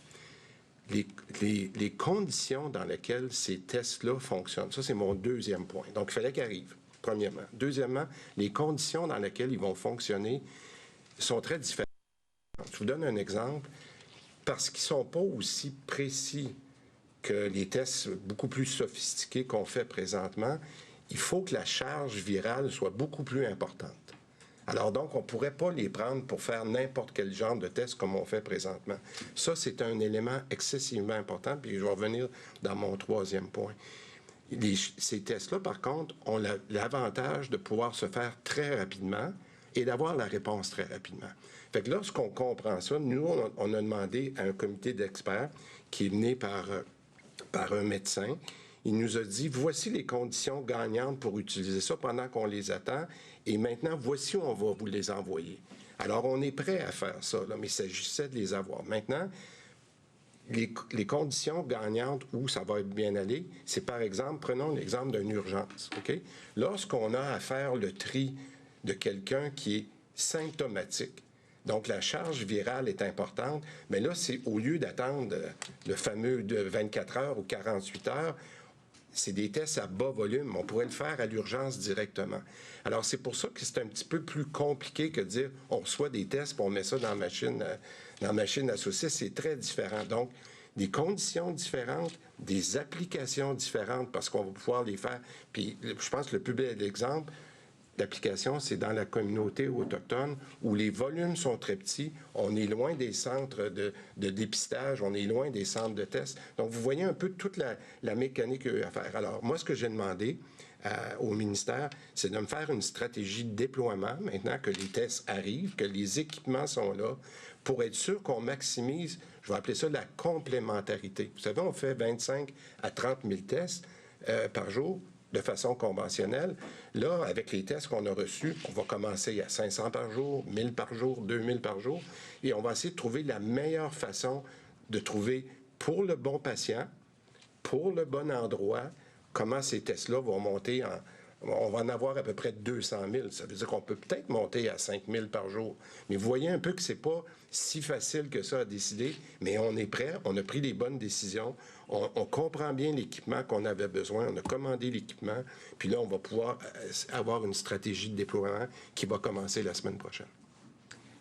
Les conditions dans lesquelles ces tests-là fonctionnent, ça, c'est mon 2e point. Donc, il fallait qu'ils arrivent, premièrement. Deuxièmement, les conditions dans lesquelles ils vont fonctionner sont très différentes. Je vous donne un exemple. Parce qu'ils ne sont pas aussi précis que les tests beaucoup plus sophistiqués qu'on fait présentement, il faut que la charge virale soit beaucoup plus importante. Alors donc, on ne pourrait pas les prendre pour faire n'importe quel genre de test comme on fait présentement. Ça, c'est un élément excessivement important, puis je vais revenir dans mon 3e point. Ces tests-là, par contre, ont l'avantage de pouvoir se faire très rapidement et d'avoir la réponse très rapidement. Fait que lorsqu'on comprend ça, nous, on a demandé à un comité d'experts qui est mené par un médecin. Il nous a dit, voici les conditions gagnantes pour utiliser ça pendant qu'on les attend, et maintenant, voici où on va vous les envoyer. Alors, on est prêt à faire ça, là, mais il s'agissait de les avoir. Maintenant, les conditions gagnantes où ça va bien aller, c'est par exemple, prenons l'exemple d'une urgence, OK? Lorsqu'on a à faire le tri de quelqu'un qui est symptomatique, donc la charge virale est importante, mais là, c'est au lieu d'attendre le fameux de 24 heures ou 48 heures, c'est des tests à bas volume. On pourrait le faire à l'urgence directement. Alors, c'est pour ça que c'est un petit peu plus compliqué que de dire on reçoit des tests et on met ça dans la machine à saucisses. C'est très différent. Donc, des conditions différentes, des applications différentes parce qu'on va pouvoir les faire. Puis, je pense que le plus bel exemple d'application, c'est dans la communauté autochtone où les volumes sont très petits. On est loin des centres de dépistage, on est loin des centres de tests. Donc, vous voyez un peu toute la mécanique à faire. Alors, moi, ce que j'ai demandé au ministère, c'est de me faire une stratégie de déploiement, maintenant que les tests arrivent, que les équipements sont là, pour être sûr qu'on maximise, je vais appeler ça la complémentarité. Vous savez, on fait 25 à 30 000 tests par jour de façon conventionnelle. Là, avec les tests qu'on a reçus, on va commencer à 500 par jour, 1000 par jour, 2000 par jour, et on va essayer de trouver la meilleure façon de trouver pour le bon patient, pour le bon endroit, comment ces tests-là vont monter en... On va en avoir à peu près 200 000. Ça veut dire qu'on peut peut-être monter à 5 000 par jour. Mais vous voyez un peu que c'est pas si facile que ça à décider, mais on est prêt, on a pris les bonnes décisions, on comprend bien l'équipement qu'on avait besoin, on a commandé l'équipement, puis là, on va pouvoir avoir une stratégie de déploiement qui va commencer la semaine prochaine.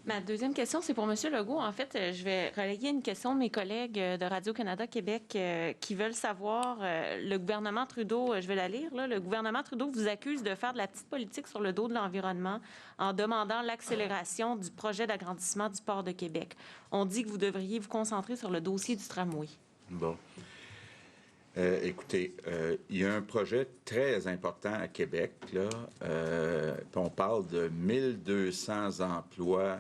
Ma deuxième question, c'est pour M. Legault. En fait, je vais relayer une question de mes collègues de Radio-Canada Québec qui veulent savoir, le gouvernement Trudeau, je vais la lire, là, le gouvernement Trudeau vous accuse de faire de la petite politique sur le dos de l'environnement en demandant l'accélération du projet d'agrandissement du port de Québec. On dit que vous devriez vous concentrer sur le dossier du tramway. Bon. Écoutez, il y a un projet très important à Québec, là. On parle de 1200 emplois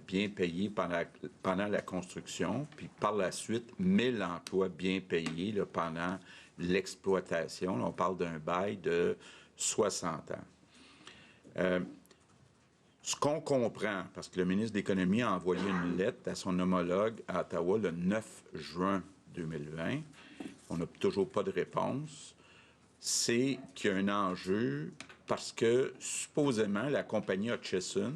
bien payés pendant la construction, puis par la suite, 1000 emplois bien payés là, pendant l'exploitation. On parle d'un bail de 60 ans. Ce qu'on comprend, parce que le ministre de l'Économie a envoyé une lettre à son homologue à Ottawa le 9 juin 2020, on n'a toujours pas de réponse, c'est qu'il y a un enjeu parce que supposément la compagnie Hutchison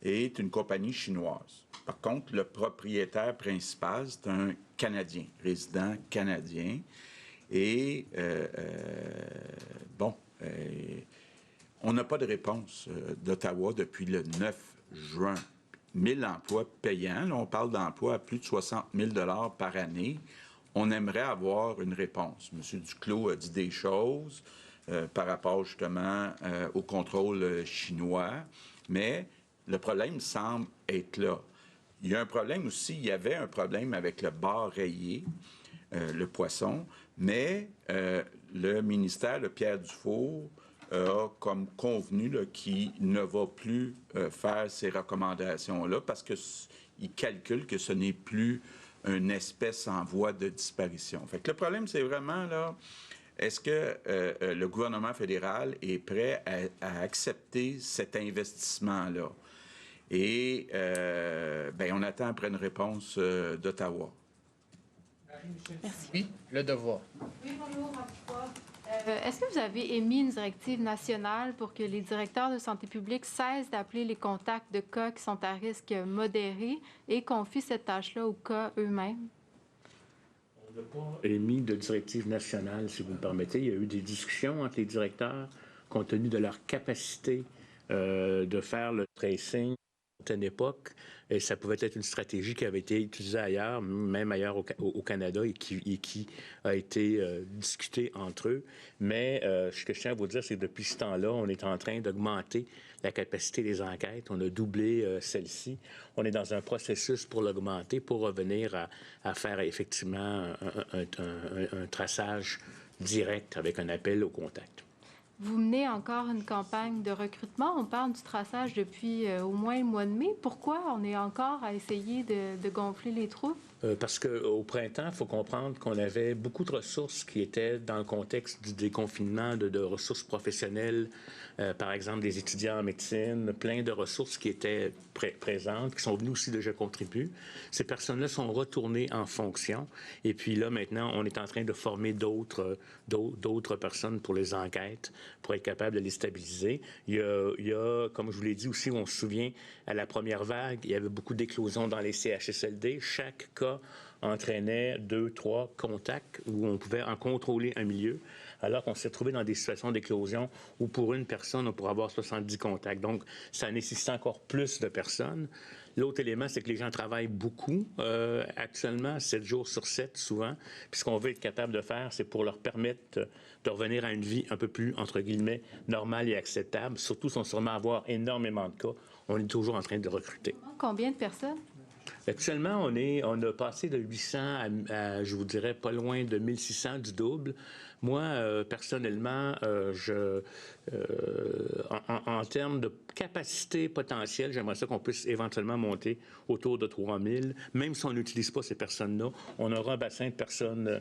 est une compagnie chinoise. Par contre, le propriétaire principal, c'est un Canadien, résident canadien. Et, on n'a pas de réponse d'Ottawa depuis le 9 juin. 1000 emplois payants, là, on parle d'emplois à plus de 60 000 $ par année. On aimerait avoir une réponse. M. Duclos a dit des choses par rapport justement au contrôle chinois, mais le problème semble être là. Il y a un problème aussi, il y avait un problème avec le bar rayé, le poisson, mais le ministère de Pierre Dufault a comme convenu qu'il ne va plus faire ces recommandations-là parce qu'il calcule que ce n'est plus une espèce en voie de disparition. Fait que le problème, c'est vraiment, là, est-ce que le gouvernement fédéral est prêt à accepter cet investissement-là? Et, on attend après une réponse d'Ottawa. Merci. Oui, le devoir. Oui, bonjour, est-ce que vous avez émis une directive nationale pour que les directeurs de santé publique cessent d'appeler les contacts de cas qui sont à risque modéré et confient cette tâche-là aux cas eux-mêmes? On n'a pas émis de directive nationale, si vous me permettez. Il y a eu des discussions entre les directeurs compte tenu de leur capacité de faire le tracing à une époque. Et ça pouvait être une stratégie qui avait été utilisée ailleurs, même ailleurs au Canada, et qui a été discutée entre eux. Mais ce que je tiens à vous dire, c'est que depuis ce temps-là, on est en train d'augmenter la capacité des enquêtes. On a doublé celle-ci. On est dans un processus pour l'augmenter, pour revenir à faire effectivement un traçage direct avec un appel au contact. Vous menez encore une campagne de recrutement. On parle du traçage depuis au moins le mois de mai. Pourquoi on est encore à essayer de gonfler les troupes? Parce qu'au printemps, il faut comprendre qu'on avait beaucoup de ressources qui étaient dans le contexte du déconfinement, de ressources professionnelles, par exemple des étudiants en médecine, plein de ressources qui étaient présentes, qui sont venues aussi déjà contribuer. Ces personnes-là sont retournées en fonction. Et puis là, maintenant, on est en train de former d'autres personnes pour les enquêtes, pour être capable de les stabiliser. Il y a, comme je vous l'ai dit aussi, on se souvient, à la première vague, il y avait beaucoup d'éclosions dans les CHSLD. Chaque cas entraînait 2-3 contacts où on pouvait en contrôler un milieu, alors qu'on s'est trouvé dans des situations d'éclosion où pour une personne, on pourrait avoir 70 contacts. Donc, ça nécessite encore plus de personnes. L'autre élément, c'est que les gens travaillent beaucoup actuellement, 7 jours sur 7 souvent. Puis ce qu'on veut être capable de faire, c'est pour leur permettre de revenir à une vie un peu plus, entre guillemets, normale et acceptable. Surtout si on se remet à avoir énormément de cas, on est toujours en train de recruter. Combien de personnes? Actuellement, on a passé de 800 à, je vous dirais, pas loin de 1600, du double. Moi, personnellement, en termes de capacité potentielle, j'aimerais ça qu'on puisse éventuellement monter autour de 3000. Même si on n'utilise pas ces personnes-là, on aura un bassin de personnes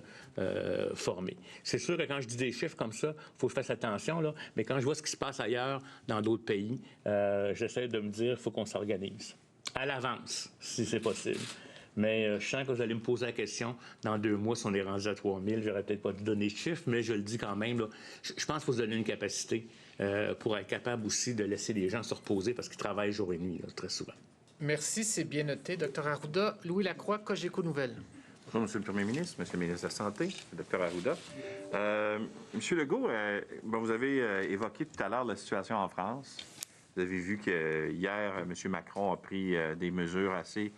formées. C'est sûr que quand je dis des chiffres comme ça, il faut que je fasse attention, là, mais quand je vois ce qui se passe ailleurs, dans d'autres pays, j'essaie de me dire qu'il faut qu'on s'organise. À l'avance, si c'est possible. Mais je sens que vous allez me poser la question, dans 2 mois, si on est rendu à 3000, j'aurais peut-être pas donné de chiffre, mais je le dis quand même, là, je pense qu'il faut se donner une capacité pour être capable aussi de laisser les gens se reposer parce qu'ils travaillent jour et nuit, là, très souvent. Merci, c'est bien noté. Dr Arruda. Louis Lacroix, Cogeco Nouvelles. Bonjour, Monsieur le Premier ministre, Monsieur le ministre de la Santé, Dr Arruda. Monsieur Legault, vous avez évoqué tout à l'heure la situation en France. Vous avez vu que hier, M. Macron a pris des mesures assez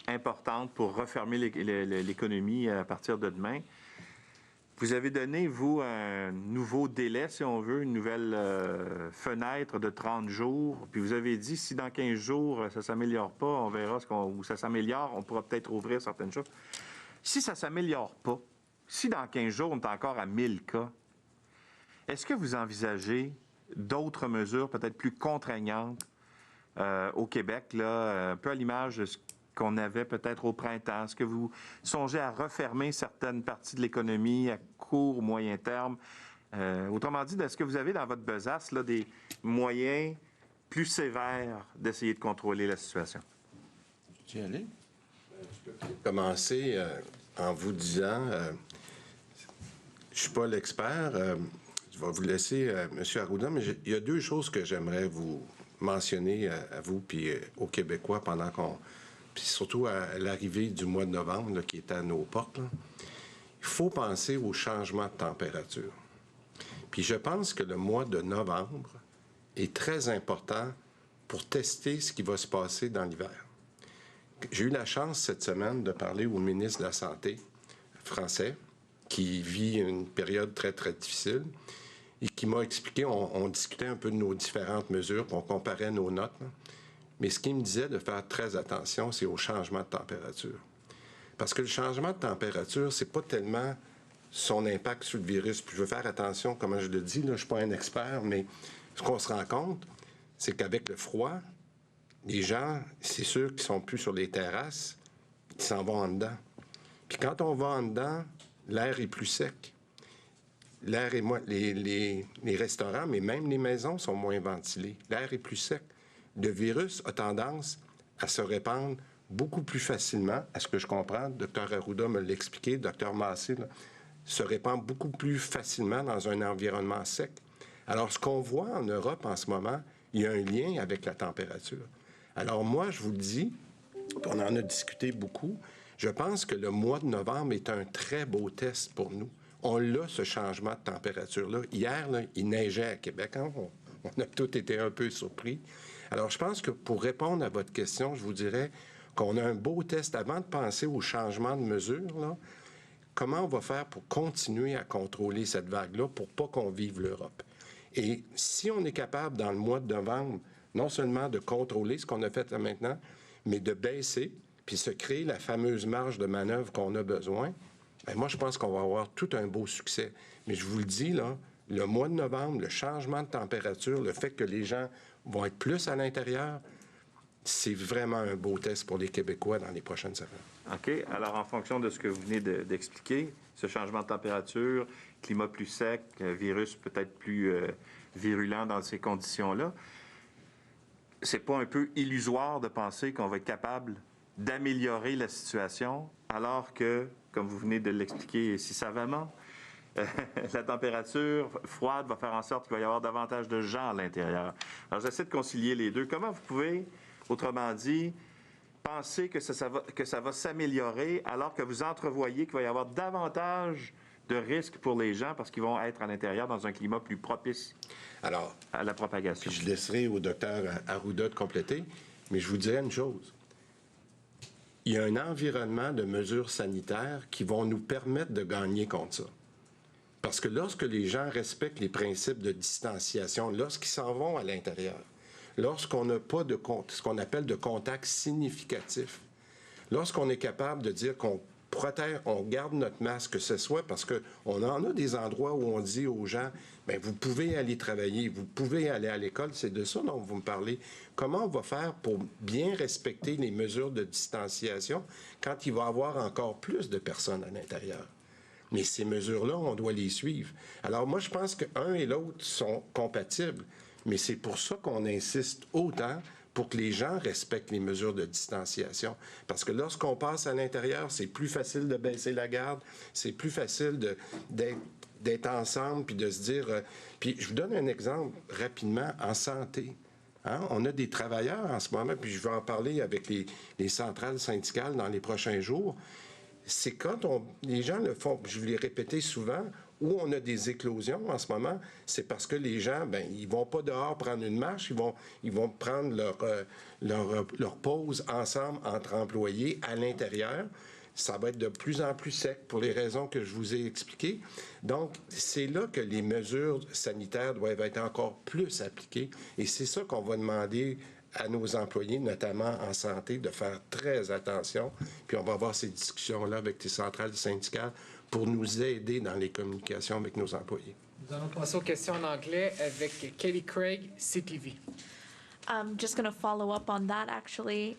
importantes pour refermer l'économie à partir de demain. Vous avez donné, vous, un nouveau délai, si on veut, une nouvelle fenêtre de 30 jours. Puis vous avez dit, si dans 15 jours, ça ne s'améliore pas, on verra où ça s'améliore, on pourra peut-être ouvrir certaines choses. Si ça ne s'améliore pas, si dans 15 jours, on est encore à 1000 cas, est-ce que vous envisagez d'autres mesures peut-être plus contraignantes au Québec, là, un peu à l'image de ce qu'on avait peut-être au printemps? Est-ce que vous songez à refermer certaines parties de l'économie à court ou moyen terme? Autrement dit, est-ce que vous avez dans votre besace là, des moyens plus sévères d'essayer de contrôler la situation? Je vais commencer en vous disant, je ne suis pas l'expert, je vais vous laisser, M. Arruda, mais il y a 2 choses que j'aimerais vous mentionner à vous puis aux Québécois pendant qu'on... Puis surtout à l'arrivée du mois de novembre là, qui est à nos portes. Là. Il faut penser au changement de température. Puis je pense que le mois de novembre est très important pour tester ce qui va se passer dans l'hiver. J'ai eu la chance cette semaine de parler au ministre de la Santé français qui vit une période très, très difficile et qui m'a expliqué, on discutait un peu de nos différentes mesures, puis on comparait nos notes. Là. Mais ce qu'il me disait de faire très attention, c'est au changement de température. Parce que le changement de température, c'est pas tellement son impact sur le virus. Puis je veux faire attention, comme je le dis, là, je suis pas un expert, mais ce qu'on se rend compte, c'est qu'avec le froid, les gens, c'est sûr qu'ils sont plus sur les terrasses, ils s'en vont en dedans. Puis quand on va en dedans, l'air est plus sec. L'air est moins... Les restaurants, mais même les maisons sont moins ventilées. L'air est plus sec. Le virus a tendance à se répandre beaucoup plus facilement, à ce que je comprends. Dr Arruda me l'a expliqué, Dr Massé, là, se répand beaucoup plus facilement dans un environnement sec. Alors, ce qu'on voit en Europe en ce moment, il y a un lien avec la température. Alors, moi, je vous le dis, on en a discuté beaucoup, je pense que le mois de novembre est un très beau test pour nous. On a ce changement de température-là. Hier, là, il neigeait à Québec. Hein? On a tous été un peu surpris. Alors, je pense que pour répondre à votre question, je vous dirais qu'on a un beau test avant de penser au changement de mesure. Là. Comment on va faire pour continuer à contrôler cette vague-là pour pas qu'on vive l'Europe? Et si on est capable, dans le mois de novembre, non seulement de contrôler ce qu'on a fait maintenant, mais de baisser, puis se créer la fameuse marge de manœuvre qu'on a besoin, bien, moi, je pense qu'on va avoir tout un beau succès. Mais je vous le dis, là, le mois de novembre, le changement de température, le fait que les gens vont être plus à l'intérieur, c'est vraiment un beau test pour les Québécois dans les prochaines semaines. OK. Alors, en fonction de ce que vous venez d'expliquer, ce changement de température, climat plus sec, virus peut-être plus virulent dans ces conditions-là, c'est pas un peu illusoire de penser qu'on va être capable d'améliorer la situation, alors que, comme vous venez de l'expliquer si savamment, la température froide va faire en sorte qu'il va y avoir davantage de gens à l'intérieur. Alors, j'essaie de concilier les deux. Comment vous pouvez, autrement dit, penser que ça va s'améliorer alors que vous entrevoyez qu'il va y avoir davantage de risques pour les gens parce qu'ils vont être à l'intérieur dans un climat plus propice à la propagation? Puis je laisserai au docteur Arruda de compléter, mais je vous dirais une chose. Il y a un environnement de mesures sanitaires qui vont nous permettre de gagner contre ça. Parce que lorsque les gens respectent les principes de distanciation, lorsqu'ils s'en vont à l'intérieur, lorsqu'on n'a pas de ce qu'on appelle de contact significatif, lorsqu'on est capable de dire qu'on protège, on garde notre masque, que ce soit parce qu'on en a des endroits où on dit aux gens, bien, vous pouvez aller travailler, vous pouvez aller à l'école, c'est de ça dont vous me parlez. Comment on va faire pour bien respecter les mesures de distanciation quand il va y avoir encore plus de personnes à l'intérieur? Mais ces mesures-là, on doit les suivre. Alors moi, je pense qu'un et l'autre sont compatibles, mais c'est pour ça qu'on insiste autant pour que les gens respectent les mesures de distanciation. Parce que lorsqu'on passe à l'intérieur, c'est plus facile de baisser la garde, c'est plus facile d'être ensemble, puis de se dire... puis je vous donne un exemple rapidement en santé. Hein? On a des travailleurs en ce moment, puis je vais en parler avec les centrales syndicales dans les prochains jours. C'est quand les gens le font, je vous l'ai répété souvent, où on a des éclosions en ce moment, c'est parce que les gens, ben, ils vont pas dehors prendre une marche, ils vont prendre leur pause ensemble entre employés à l'intérieur. Ça va être de plus en plus sec pour les raisons que je vous ai expliquées. Donc, c'est là que les mesures sanitaires doivent être encore plus appliquées. Et c'est ça qu'on va demander à nos employés, notamment en santé, de faire très attention. Puis on va avoir ces discussions-là avec les centrales syndicales pour nous aider dans les communications avec nos employés. Nous allons passer aux questions en anglais avec Kelly Craig, CTV. Just going to follow up on that, actually.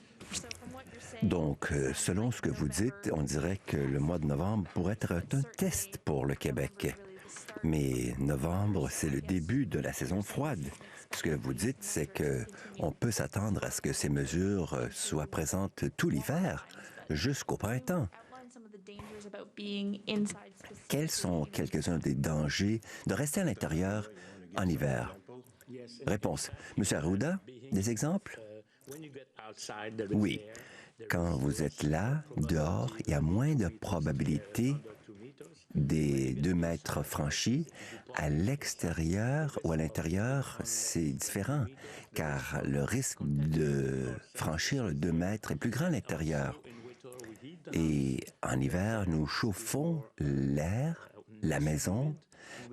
Donc, selon ce que vous dites, on dirait que le mois de novembre pourrait être un test pour le Québec. Mais novembre, c'est le début de la saison froide. Ce que vous dites, c'est qu'on peut s'attendre à ce que ces mesures soient présentes tout l'hiver, jusqu'au printemps. Quels sont quelques-uns des dangers de rester à l'intérieur en hiver? Réponse. Monsieur Arruda, des exemples? Oui. Quand vous êtes là, dehors, il y a moins de probabilité des 2 mètres franchis. À l'extérieur ou à l'intérieur, c'est différent, car le risque de franchir le 2 mètres est plus grand à l'intérieur. Et en hiver, nous chauffons l'air, la maison,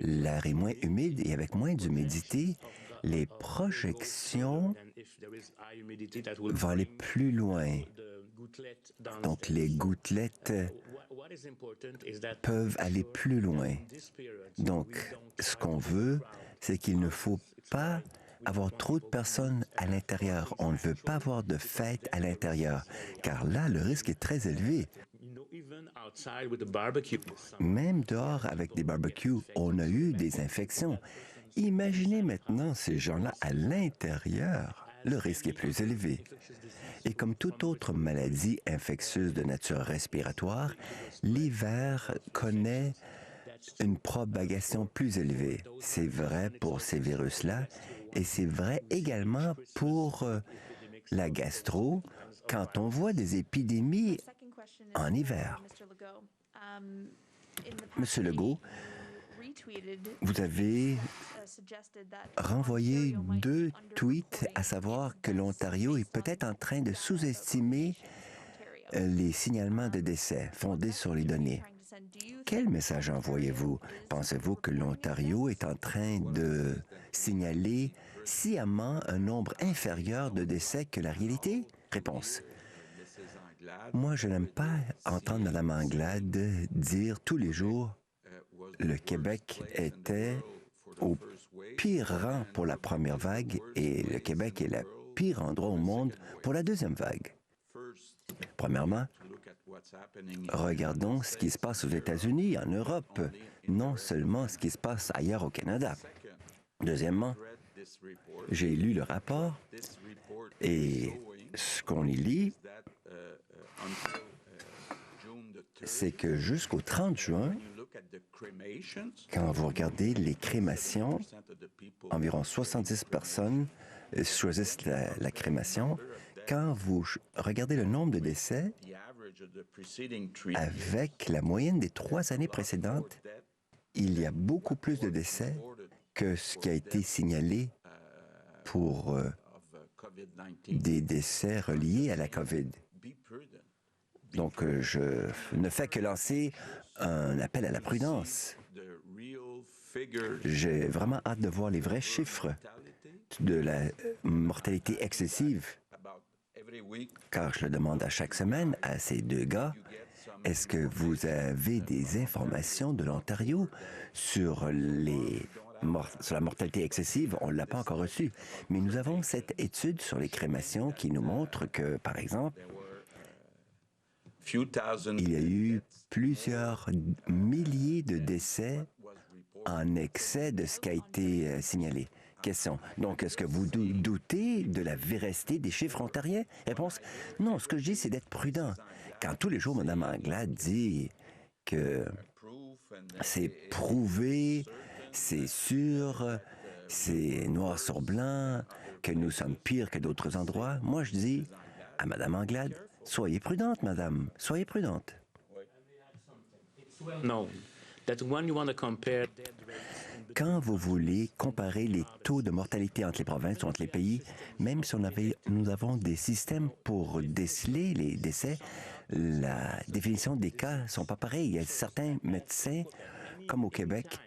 l'air est moins humide et avec moins d'humidité, les projections vont aller plus loin. Donc, les gouttelettes peuvent aller plus loin. Donc, ce qu'on veut, c'est qu'il ne faut pas avoir trop de personnes à l'intérieur. On ne veut pas avoir de fêtes à l'intérieur, car là, le risque est très élevé. Même dehors, avec des barbecues, on a eu des infections. Imaginez maintenant ces gens-là à l'intérieur. Le risque est plus élevé. Et comme toute autre maladie infectieuse de nature respiratoire, l'hiver connaît une propagation plus élevée. C'est vrai pour ces virus-là et c'est vrai également pour la gastro quand on voit des épidémies en hiver. Monsieur Legault, vous avez renvoyé 2 tweets à savoir que l'Ontario est peut-être en train de sous-estimer les signalements de décès fondés sur les données. Quel message envoyez-vous? Pensez-vous que l'Ontario est en train de signaler sciemment un nombre inférieur de décès que la réalité? Réponse. Moi, je n'aime pas entendre Mme Anglade dire tous les jours le Québec était au pire rang pour la première vague et le Québec est le pire endroit au monde pour la deuxième vague. Premièrement, regardons ce qui se passe aux États-Unis, en Europe, non seulement ce qui se passe ailleurs au Canada. Deuxièmement, j'ai lu le rapport et ce qu'on y lit, c'est que jusqu'au 30 juin, quand vous regardez les crémations, environ 70 personnes choisissent la crémation. Quand vous regardez le nombre de décès, avec la moyenne des 3 années précédentes, il y a beaucoup plus de décès que ce qui a été signalé pour des décès reliés à la COVID. Donc, je ne fais que lancer un appel à la prudence. J'ai vraiment hâte de voir les vrais chiffres de la mortalité excessive car je le demande à chaque semaine à ces deux gars, est-ce que vous avez des informations de l'Ontario sur la mortalité excessive? On ne l'a pas encore reçue. Mais nous avons cette étude sur les crémations qui nous montre que, par exemple, il y a eu plusieurs milliers de décès en excès de ce qui a été signalé. Question. Donc, est-ce que vous doutez de la véracité des chiffres ontariens? Réponse. Non, ce que je dis, c'est d'être prudent. Quand tous les jours, Mme Anglade dit que c'est prouvé, c'est sûr, c'est noir sur blanc, que nous sommes pires que d'autres endroits, moi, je dis à Mme Anglade, soyez prudente, madame, soyez prudente. Non. Quand vous voulez comparer les taux de mortalité entre les provinces ou entre les pays, même si nous avons des systèmes pour déceler les décès, la définition des cas ne sont pas pareils. Il y a certains médecins, comme au Québec,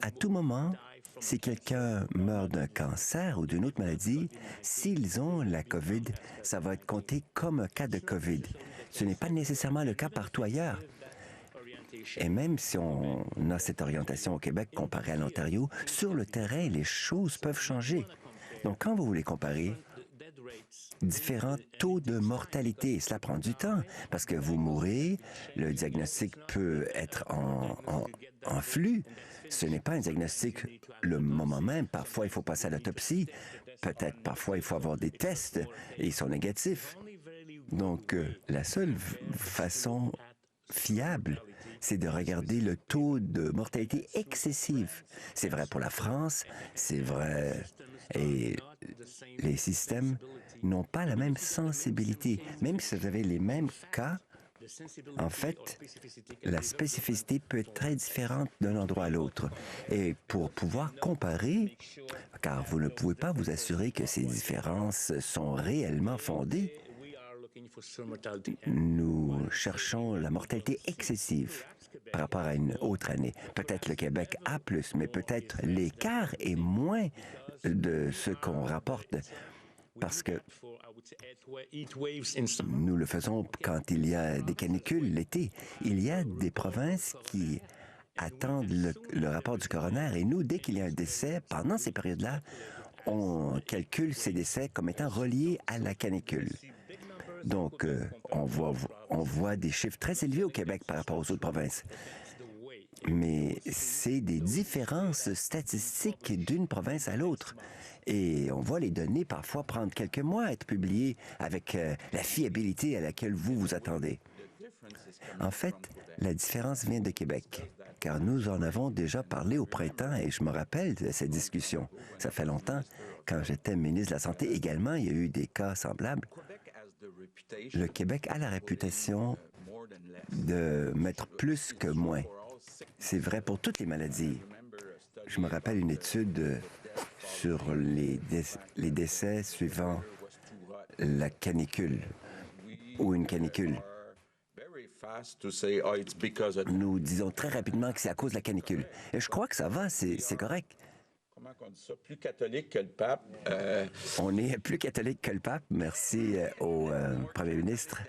à tout moment, si quelqu'un meurt d'un cancer ou d'une autre maladie, s'ils ont la COVID, ça va être compté comme un cas de COVID. Ce n'est pas nécessairement le cas partout ailleurs. Et même si on a cette orientation au Québec comparée à l'Ontario, sur le terrain, les choses peuvent changer. Donc, quand vous voulez comparer différents taux de mortalité, cela prend du temps parce que vous mourrez, le diagnostic peut être en flux. Ce n'est pas un diagnostic le moment même. Parfois, il faut passer à l'autopsie. Peut-être parfois, il faut avoir des tests et ils sont négatifs. Donc, la seule façon fiable, c'est de regarder le taux de mortalité excessive. C'est vrai pour la France, c'est vrai, et les systèmes n'ont pas la même sensibilité. Même si vous avez les mêmes cas, en fait, la spécificité peut être très différente d'un endroit à l'autre. Et pour pouvoir comparer, car vous ne pouvez pas vous assurer que ces différences sont réellement fondées, nous cherchons la mortalité excessive par rapport à une autre année. Peut-être le Québec a plus, mais peut-être l'écart est moins de ce qu'on rapporte parce que nous le faisons quand il y a des canicules l'été. Il y a des provinces qui attendent le rapport du coroner et nous, dès qu'il y a un décès, pendant ces périodes-là, on calcule ces décès comme étant reliés à la canicule. Donc, on voit des chiffres très élevés au Québec par rapport aux autres provinces. Mais c'est des différences statistiques d'une province à l'autre. Et on voit les données parfois prendre quelques mois à être publiées avec la fiabilité à laquelle vous vous attendez. En fait, la différence vient de Québec, car nous en avons déjà parlé au printemps et je me rappelle de cette discussion. Ça fait longtemps. Quand j'étais ministre de la Santé également, il y a eu des cas semblables. Le Québec a la réputation de mettre plus que moins. C'est vrai pour toutes les maladies. Je me rappelle une étude sur les décès suivant la canicule ou une canicule. Nous disons très rapidement que c'est à cause de la canicule. Et je crois que ça va, c'est correct. Comment on dit ça? Plus catholique que le pape. On est plus catholique que le pape, merci au premier ministre.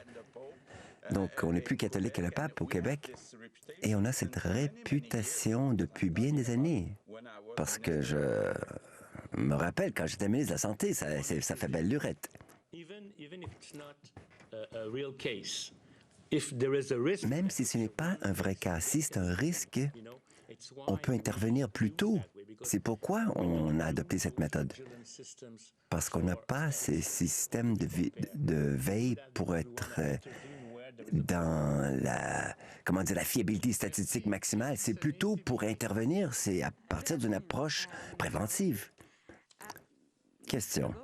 Donc, on est plus catholique que le pape au Québec. Et on a cette réputation depuis bien des années. Parce que je me rappelle, quand j'étais ministre de la Santé, ça fait belle lurette. Même si ce n'est pas un vrai cas, si c'est un risque, on peut intervenir plus tôt. C'est pourquoi on a adopté cette méthode. Parce qu'on n'a pas ces systèmes de veille pour être dans la fiabilité statistique maximale. C'est plutôt pour intervenir, c'est à partir d'une approche préventive. Question.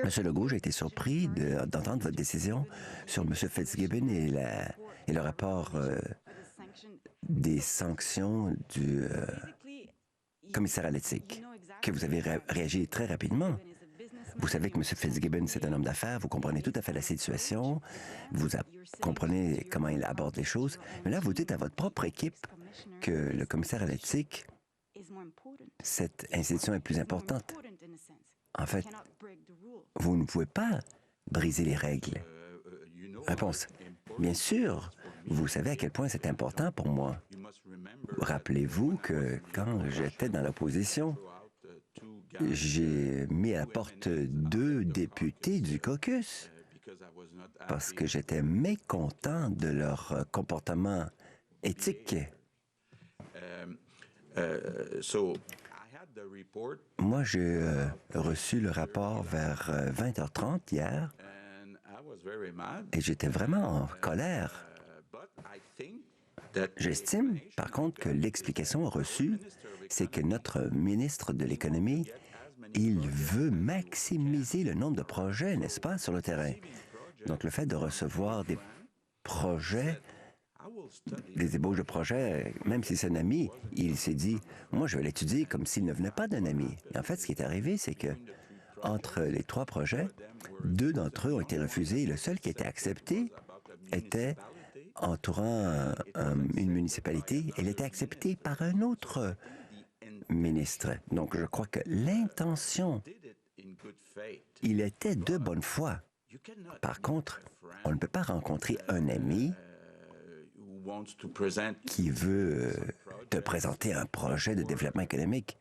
Monsieur Legault, j'ai été surpris d'entendre votre décision sur M. Fitzgibbon et le rapport des sanctions du commissaire à l'éthique, que vous avez réagi très rapidement. Vous savez que M. Fitzgibbon, c'est un homme d'affaires, vous comprenez tout à fait la situation, vous comprenez comment il aborde les choses, mais là, vous dites à votre propre équipe que le commissaire à l'éthique, cette institution est plus importante. En fait, Vous ne pouvez pas briser les règles. Réponse. Bien sûr, vous savez à quel point c'est important pour moi. Rappelez-vous que quand j'étais dans l'opposition, j'ai mis à la porte 2 députés du caucus parce que j'étais mécontent de leur comportement éthique. Moi, j'ai reçu le rapport vers 20h30 hier et j'étais vraiment en colère. J'estime, par contre, que l'explication reçue, c'est que notre ministre de l'Économie, il veut maximiser le nombre de projets, n'est-ce pas, sur le terrain. Donc, le fait de recevoir des projets, des ébauches de projets, même si c'est un ami, il s'est dit, moi, je vais l'étudier comme s'il ne venait pas d'un ami. Et en fait, ce qui est arrivé, c'est que entre les 3 projets, 2 d'entre eux ont été refusés et le seul qui a été accepté était entourant une municipalité. Elle était acceptée par un autre ministre. Donc, je crois que l'intention, il était de bonne foi. Par contre, on ne peut pas rencontrer un ami qui veut te présenter un projet de développement économique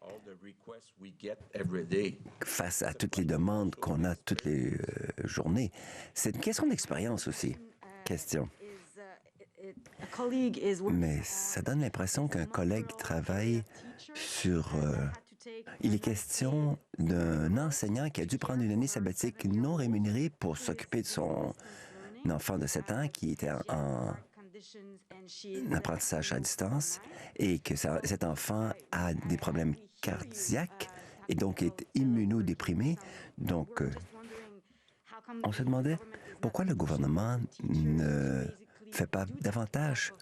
face à toutes les demandes qu'on a toutes les journées. C'est une question d'expérience aussi. Question. Mais ça donne l'impression qu'un collègue travaille sur... Il est question d'un enseignant qui a dû prendre une année sabbatique non rémunérée pour s'occuper de son enfant de 7 ans qui était en apprentissage à distance et que cet enfant a des problèmes cardiaques et donc est immunodéprimé. Donc, on se demandait pourquoi le gouvernement ne fait pas davantage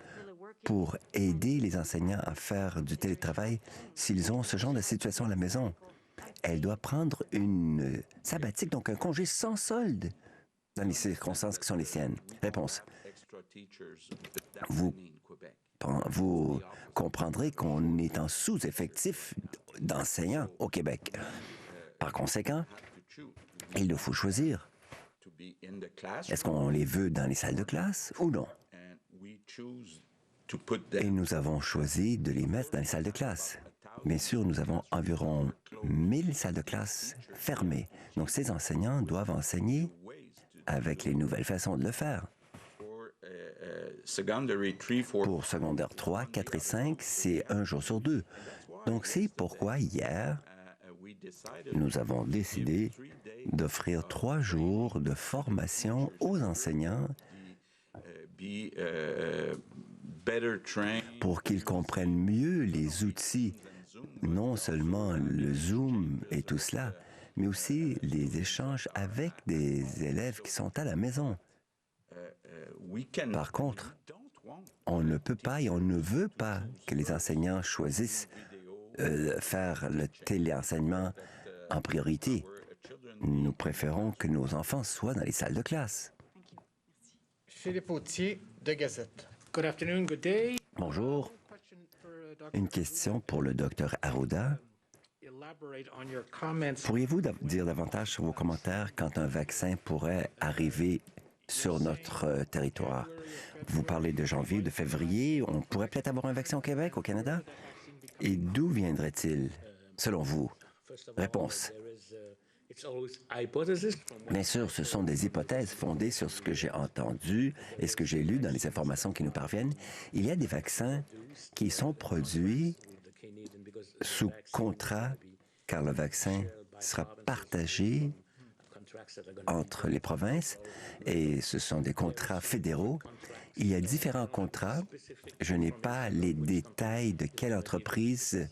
pour aider les enseignants à faire du télétravail s'ils ont ce genre de situation à la maison. Elle doit prendre une sabbatique, donc un congé sans solde dans les circonstances qui sont les siennes. Réponse. Vous comprendrez qu'on est en sous-effectif d'enseignants au Québec. Par conséquent, il nous faut choisir. Est-ce qu'on les veut dans les salles de classe ou non? Et nous avons choisi de les mettre dans les salles de classe. Bien sûr, nous avons environ 1000 salles de classe fermées. Donc, ces enseignants doivent enseigner avec les nouvelles façons de le faire. Pour secondaire 3, 4 et 5, c'est 1 jour sur 2. Donc, c'est pourquoi hier, nous avons décidé d'offrir 3 jours de formation aux enseignants pour qu'ils comprennent mieux les outils, non seulement le Zoom et tout cela, mais aussi les échanges avec des élèves qui sont à la maison. Par contre, on ne peut pas et on ne veut pas que les enseignants choisissent faire le téléenseignement en priorité. Nous préférons que nos enfants soient dans les salles de classe. Philippe Autier, de Gazette. Good afternoon, good day. Bonjour. Une question pour le Dr Arruda. Pourriez-vous dire davantage sur vos commentaires quand un vaccin pourrait arriver sur notre territoire? Vous parlez de janvier, de février. On pourrait peut-être avoir un vaccin au Québec, au Canada? Et d'où viendrait-il, selon vous? Réponse. Bien sûr, ce sont des hypothèses fondées sur ce que j'ai entendu et ce que j'ai lu dans les informations qui nous parviennent. Il y a des vaccins qui sont produits sous contrat, car le vaccin sera partagé entre les provinces et ce sont des contrats fédéraux. Il y a différents contrats. Je n'ai pas les détails de quelle entreprise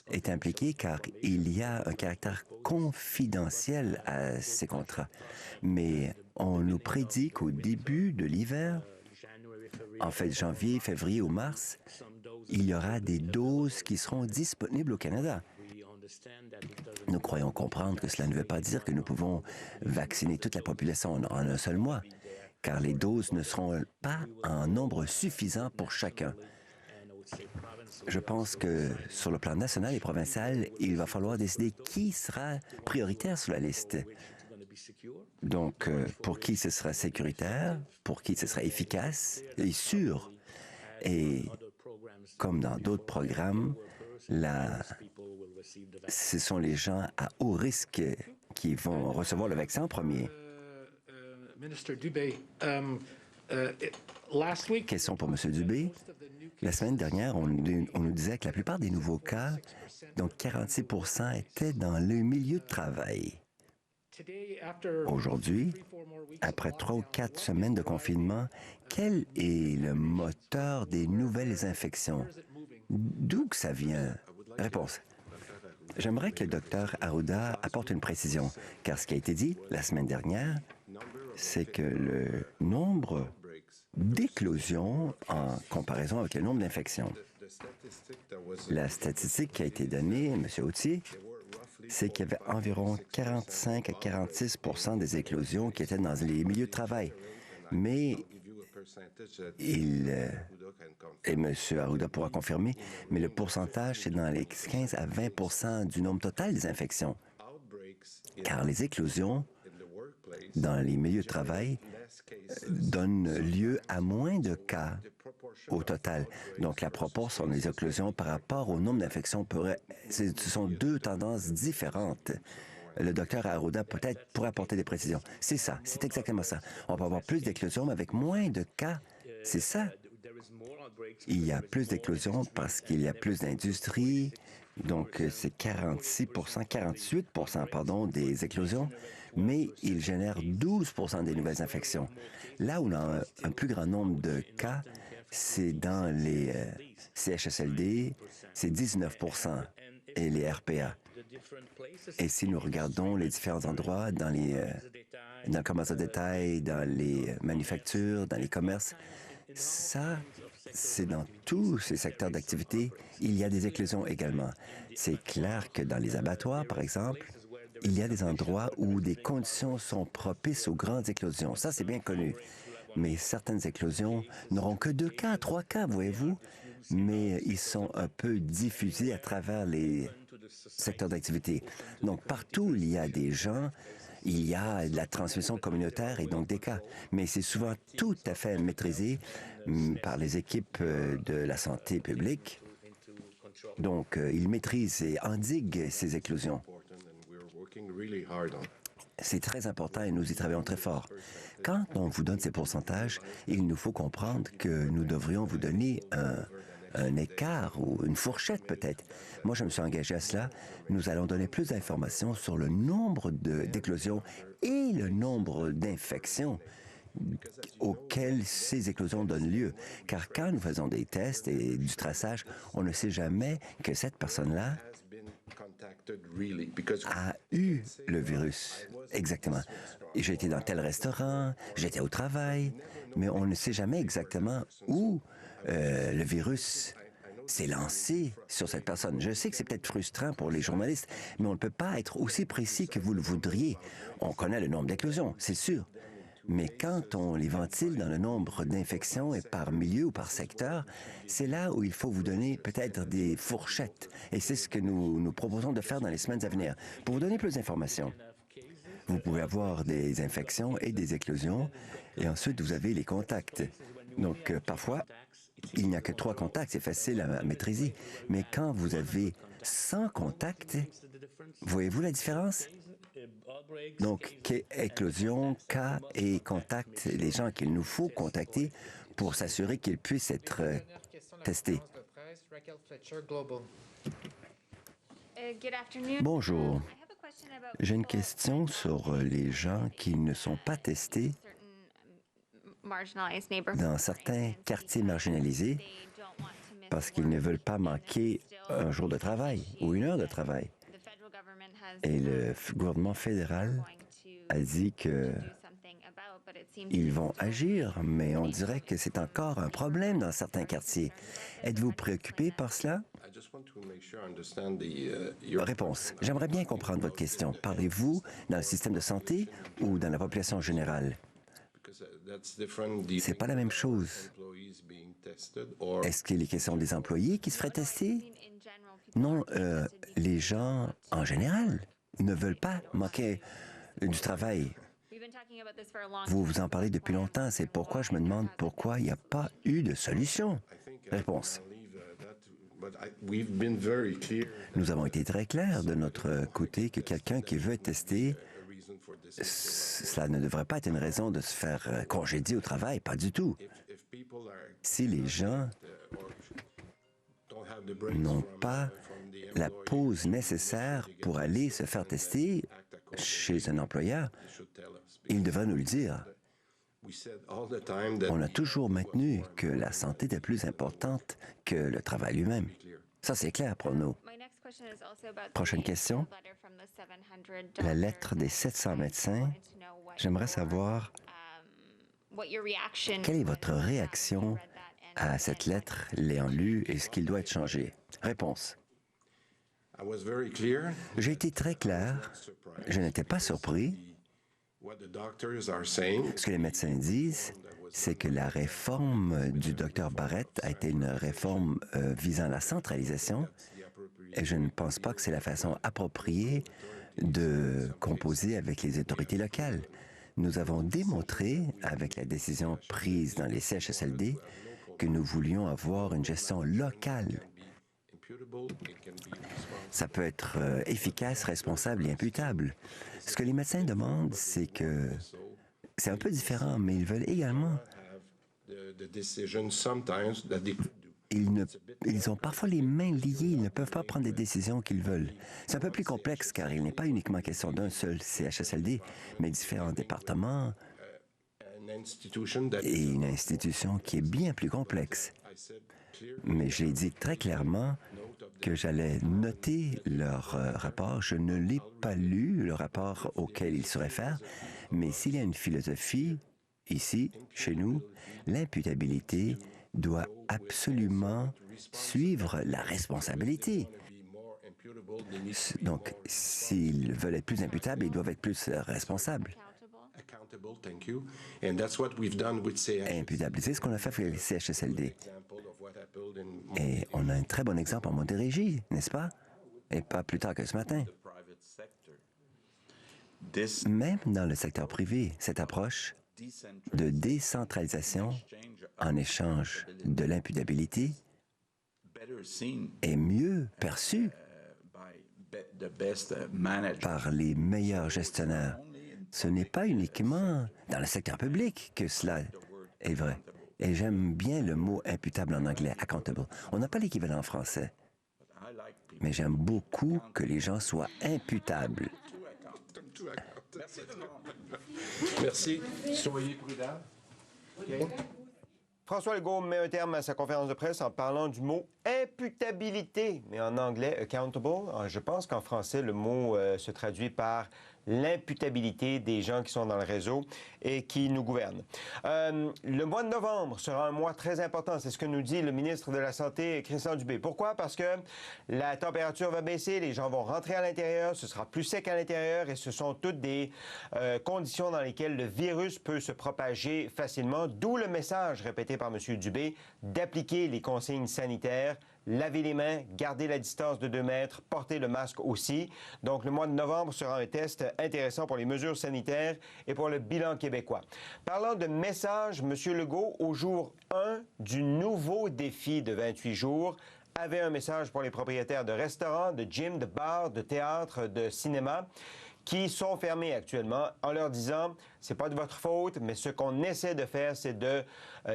est impliquée car il y a un caractère confidentiel à ces contrats. Mais on nous prédit qu'au début de l'hiver, en fait janvier, février ou mars, il y aura des doses qui seront disponibles au Canada. Nous croyons comprendre que cela ne veut pas dire que nous pouvons vacciner toute la population en un seul mois, car les doses ne seront pas en nombre suffisant pour chacun. Je pense que sur le plan national et provincial, il va falloir décider qui sera prioritaire sur la liste. Donc, pour qui ce sera sécuritaire, pour qui ce sera efficace et sûr. Et comme dans d'autres programmes, ce sont les gens à haut risque qui vont recevoir le vaccin en premier. Ministre Dubé, Question pour M. Dubé. La semaine dernière, on nous disait que la plupart des nouveaux cas, donc 46 étaient dans le milieu de travail. Aujourd'hui, après 3 ou 4 semaines de confinement, quel est le moteur des nouvelles infections? D'où que ça vient? Réponse. J'aimerais que le Dr Arruda apporte une précision, car ce qui a été dit la semaine dernière, c'est que le nombre d'éclosions en comparaison avec le nombre d'infections. La statistique qui a été donnée, M. Autier, c'est qu'il y avait environ 45 à 46 des éclosions qui étaient dans les milieux de travail. Mais et M. Arruda pourra confirmer, mais le pourcentage, c'est dans les 15 à 20 du nombre total des infections. Car les éclosions dans les milieux de travail donnent lieu à moins de cas au total. Donc, la proportion des éclosions par rapport au nombre d'infections, ce sont deux tendances différentes. Le docteur Arruda peut-être pourrait apporter des précisions. C'est ça, c'est exactement ça. On va avoir plus d'éclosions, mais avec moins de cas. C'est ça. Il y a plus d'éclosions parce qu'il y a plus d'industrie. Donc, c'est 48 des éclosions, mais il génère 12 des nouvelles infections. Là où on a un plus grand nombre de cas, c'est dans les CHSLD, c'est 19 et les RPA. Et si nous regardons les différents endroits, dans le commerce de détail, dans les manufactures, dans les commerces, ça, c'est dans tous ces secteurs d'activité, il y a des éclosions également. C'est clair que dans les abattoirs, par exemple, il y a des endroits où des conditions sont propices aux grandes éclosions. Ça, c'est bien connu. Mais certaines éclosions n'auront que 2 cas, 3 cas, voyez-vous, mais ils sont un peu diffusés à travers les secteurs d'activité. Donc, partout, il y a des gens, il y a de la transmission communautaire et donc des cas. Mais c'est souvent tout à fait maîtrisé par les équipes de la santé publique. Donc, ils maîtrisent et endiguent ces éclosions. C'est très important et nous y travaillons très fort. Quand on vous donne ces pourcentages, il nous faut comprendre que nous devrions vous donner un écart ou une fourchette peut-être. Moi, je me suis engagé à cela. Nous allons donner plus d'informations sur le nombre d'éclosions et le nombre d'infections auxquelles ces éclosions donnent lieu. Car quand nous faisons des tests et du traçage, on ne sait jamais que cette personne-là a eu le virus. Exactement. J'ai été dans tel restaurant, j'étais au travail, mais on ne sait jamais exactement où le virus s'est lancé sur cette personne. Je sais que c'est peut-être frustrant pour les journalistes, mais on ne peut pas être aussi précis que vous le voudriez. On connaît le nombre d'éclosions, c'est sûr. Mais quand on les ventile dans le nombre d'infections et par milieu ou par secteur, c'est là où il faut vous donner peut-être des fourchettes. Et c'est ce que nous proposons de faire dans les semaines à venir. Pour vous donner plus d'informations, vous pouvez avoir des infections et des éclosions, et ensuite vous avez les contacts. Donc, parfois, il n'y a que 3 contacts, c'est facile à maîtriser. Mais quand vous avez 100 contacts, voyez-vous la différence? Donc, éclosion, cas et contact, les gens qu'il nous faut contacter pour s'assurer qu'ils puissent être testés. Bonjour. J'ai une question sur les gens qui ne sont pas testés dans certains quartiers marginalisés parce qu'ils ne veulent pas manquer un jour de travail ou une heure de travail. Et le gouvernement fédéral a dit qu'ils vont agir, mais on dirait que c'est encore un problème dans certains quartiers. Êtes-vous préoccupé par cela? Réponse. J'aimerais bien comprendre votre question. Parlez-vous dans le système de santé ou dans la population générale? C'est pas la même chose. Est-ce qu'il est question des employés qui se feraient tester? Non, les gens, en général, ne veulent pas manquer du travail. Vous vous en parlez depuis longtemps. C'est pourquoi je me demande pourquoi il n'y a pas eu de solution. Réponse. Nous avons été très clairs de notre côté que quelqu'un qui veut être testé, cela ne devrait pas être une raison de se faire congédier au travail, pas du tout. Si les gens n'ont pas la pause nécessaire pour aller se faire tester chez un employeur, ils devraient nous le dire. On a toujours maintenu que la santé était plus importante que le travail lui-même. Ça, c'est clair pour nous. Prochaine question. La lettre des 700 médecins. J'aimerais savoir quelle est votre réaction à cette lettre, l'ayant lue, et ce qu'il doit être changé. Réponse. J'ai été très clair. Je n'étais pas surpris. Ce que les médecins disent, c'est que la réforme du Dr Barrett a été une réforme visant la centralisation, et je ne pense pas que c'est la façon appropriée de composer avec les autorités locales. Nous avons démontré, avec la décision prise dans les CHSLD, que nous voulions avoir une gestion locale. Ça peut être efficace, responsable et imputable. Ce que les médecins demandent, c'est que c'est un peu différent, mais ils veulent également... Ils ont parfois les mains liées, ils ne peuvent pas prendre des décisions qu'ils veulent. C'est un peu plus complexe car il n'est pas uniquement question d'un seul CHSLD, mais différents départements et une institution qui est bien plus complexe. Mais j'ai dit très clairement que j'allais noter leur rapport. Je ne l'ai pas lu, le rapport auquel ils se réfèrent, mais s'il y a une philosophie, ici, chez nous, l'imputabilité doit absolument suivre la responsabilité. Donc, s'ils veulent être plus imputables, ils doivent être plus responsables. Imputabilité, c'est ce qu'on a fait avec les CHSLD. Et on a un très bon exemple en Montérégie, n'est-ce pas? Et pas plus tard que ce matin. Même dans le secteur privé, cette approche de décentralisation en échange de l'imputabilité est mieux perçue par les meilleurs gestionnaires. Ce n'est pas uniquement dans le secteur public que cela est vrai. Et j'aime bien le mot imputable en anglais, accountable. On n'a pas l'équivalent en français. Mais j'aime beaucoup que les gens soient imputables. Merci. Soyez prudents. François Legault met un terme à sa conférence de presse en parlant du mot imputabilité, mais en anglais accountable. Je pense qu'en français, le mot se traduit par l'imputabilité des gens qui sont dans le réseau et qui nous gouvernent. Le mois de novembre sera un mois très important. C'est ce que nous dit le ministre de la Santé, Christian Dubé. Pourquoi? Parce que la température va baisser, les gens vont rentrer à l'intérieur, ce sera plus sec à l'intérieur et ce sont toutes des conditions dans lesquelles le virus peut se propager facilement, d'où le message répété par M. Dubé d'appliquer les consignes sanitaires, laver les mains, garder la distance de 2 mètres, porter le masque aussi. Donc, le mois de novembre sera un test intéressant pour les mesures sanitaires et pour le bilan québécois. Parlant de message, M. Legault, au jour 1 du nouveau défi de 28 jours, avait un message pour les propriétaires de restaurants, de gyms, de bars, de théâtres, de cinéma, qui sont fermés actuellement, en leur disant « c'est pas de votre faute, mais ce qu'on essaie de faire, c'est de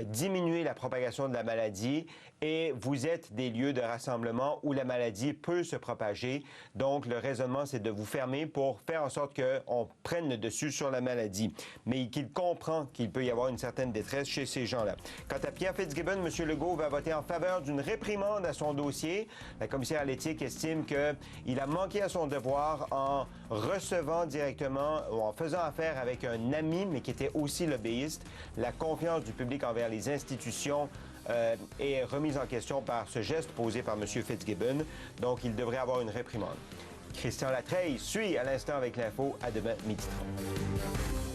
diminuer la propagation de la maladie et vous êtes des lieux de rassemblement où la maladie peut se propager. Donc, le raisonnement, c'est de vous fermer pour faire en sorte qu'on prenne le dessus sur la maladie. » Mais qu'il comprend qu'il peut y avoir une certaine détresse chez ces gens-là. Quant à Pierre Fitzgibbon, M. Legault va voter en faveur d'une réprimande à son dossier. La commissaire à l'éthique estime qu'il a manqué à son devoir en recevant directement ou en faisant affaire avec un ami, mais qui était aussi lobbyiste. La confiance du public envers les institutions est remise en question par ce geste posé par M. Fitzgibbon. Donc, il devrait avoir une réprimande. Christian Latreille suit à l'instant avec l'info. À demain, 12h30.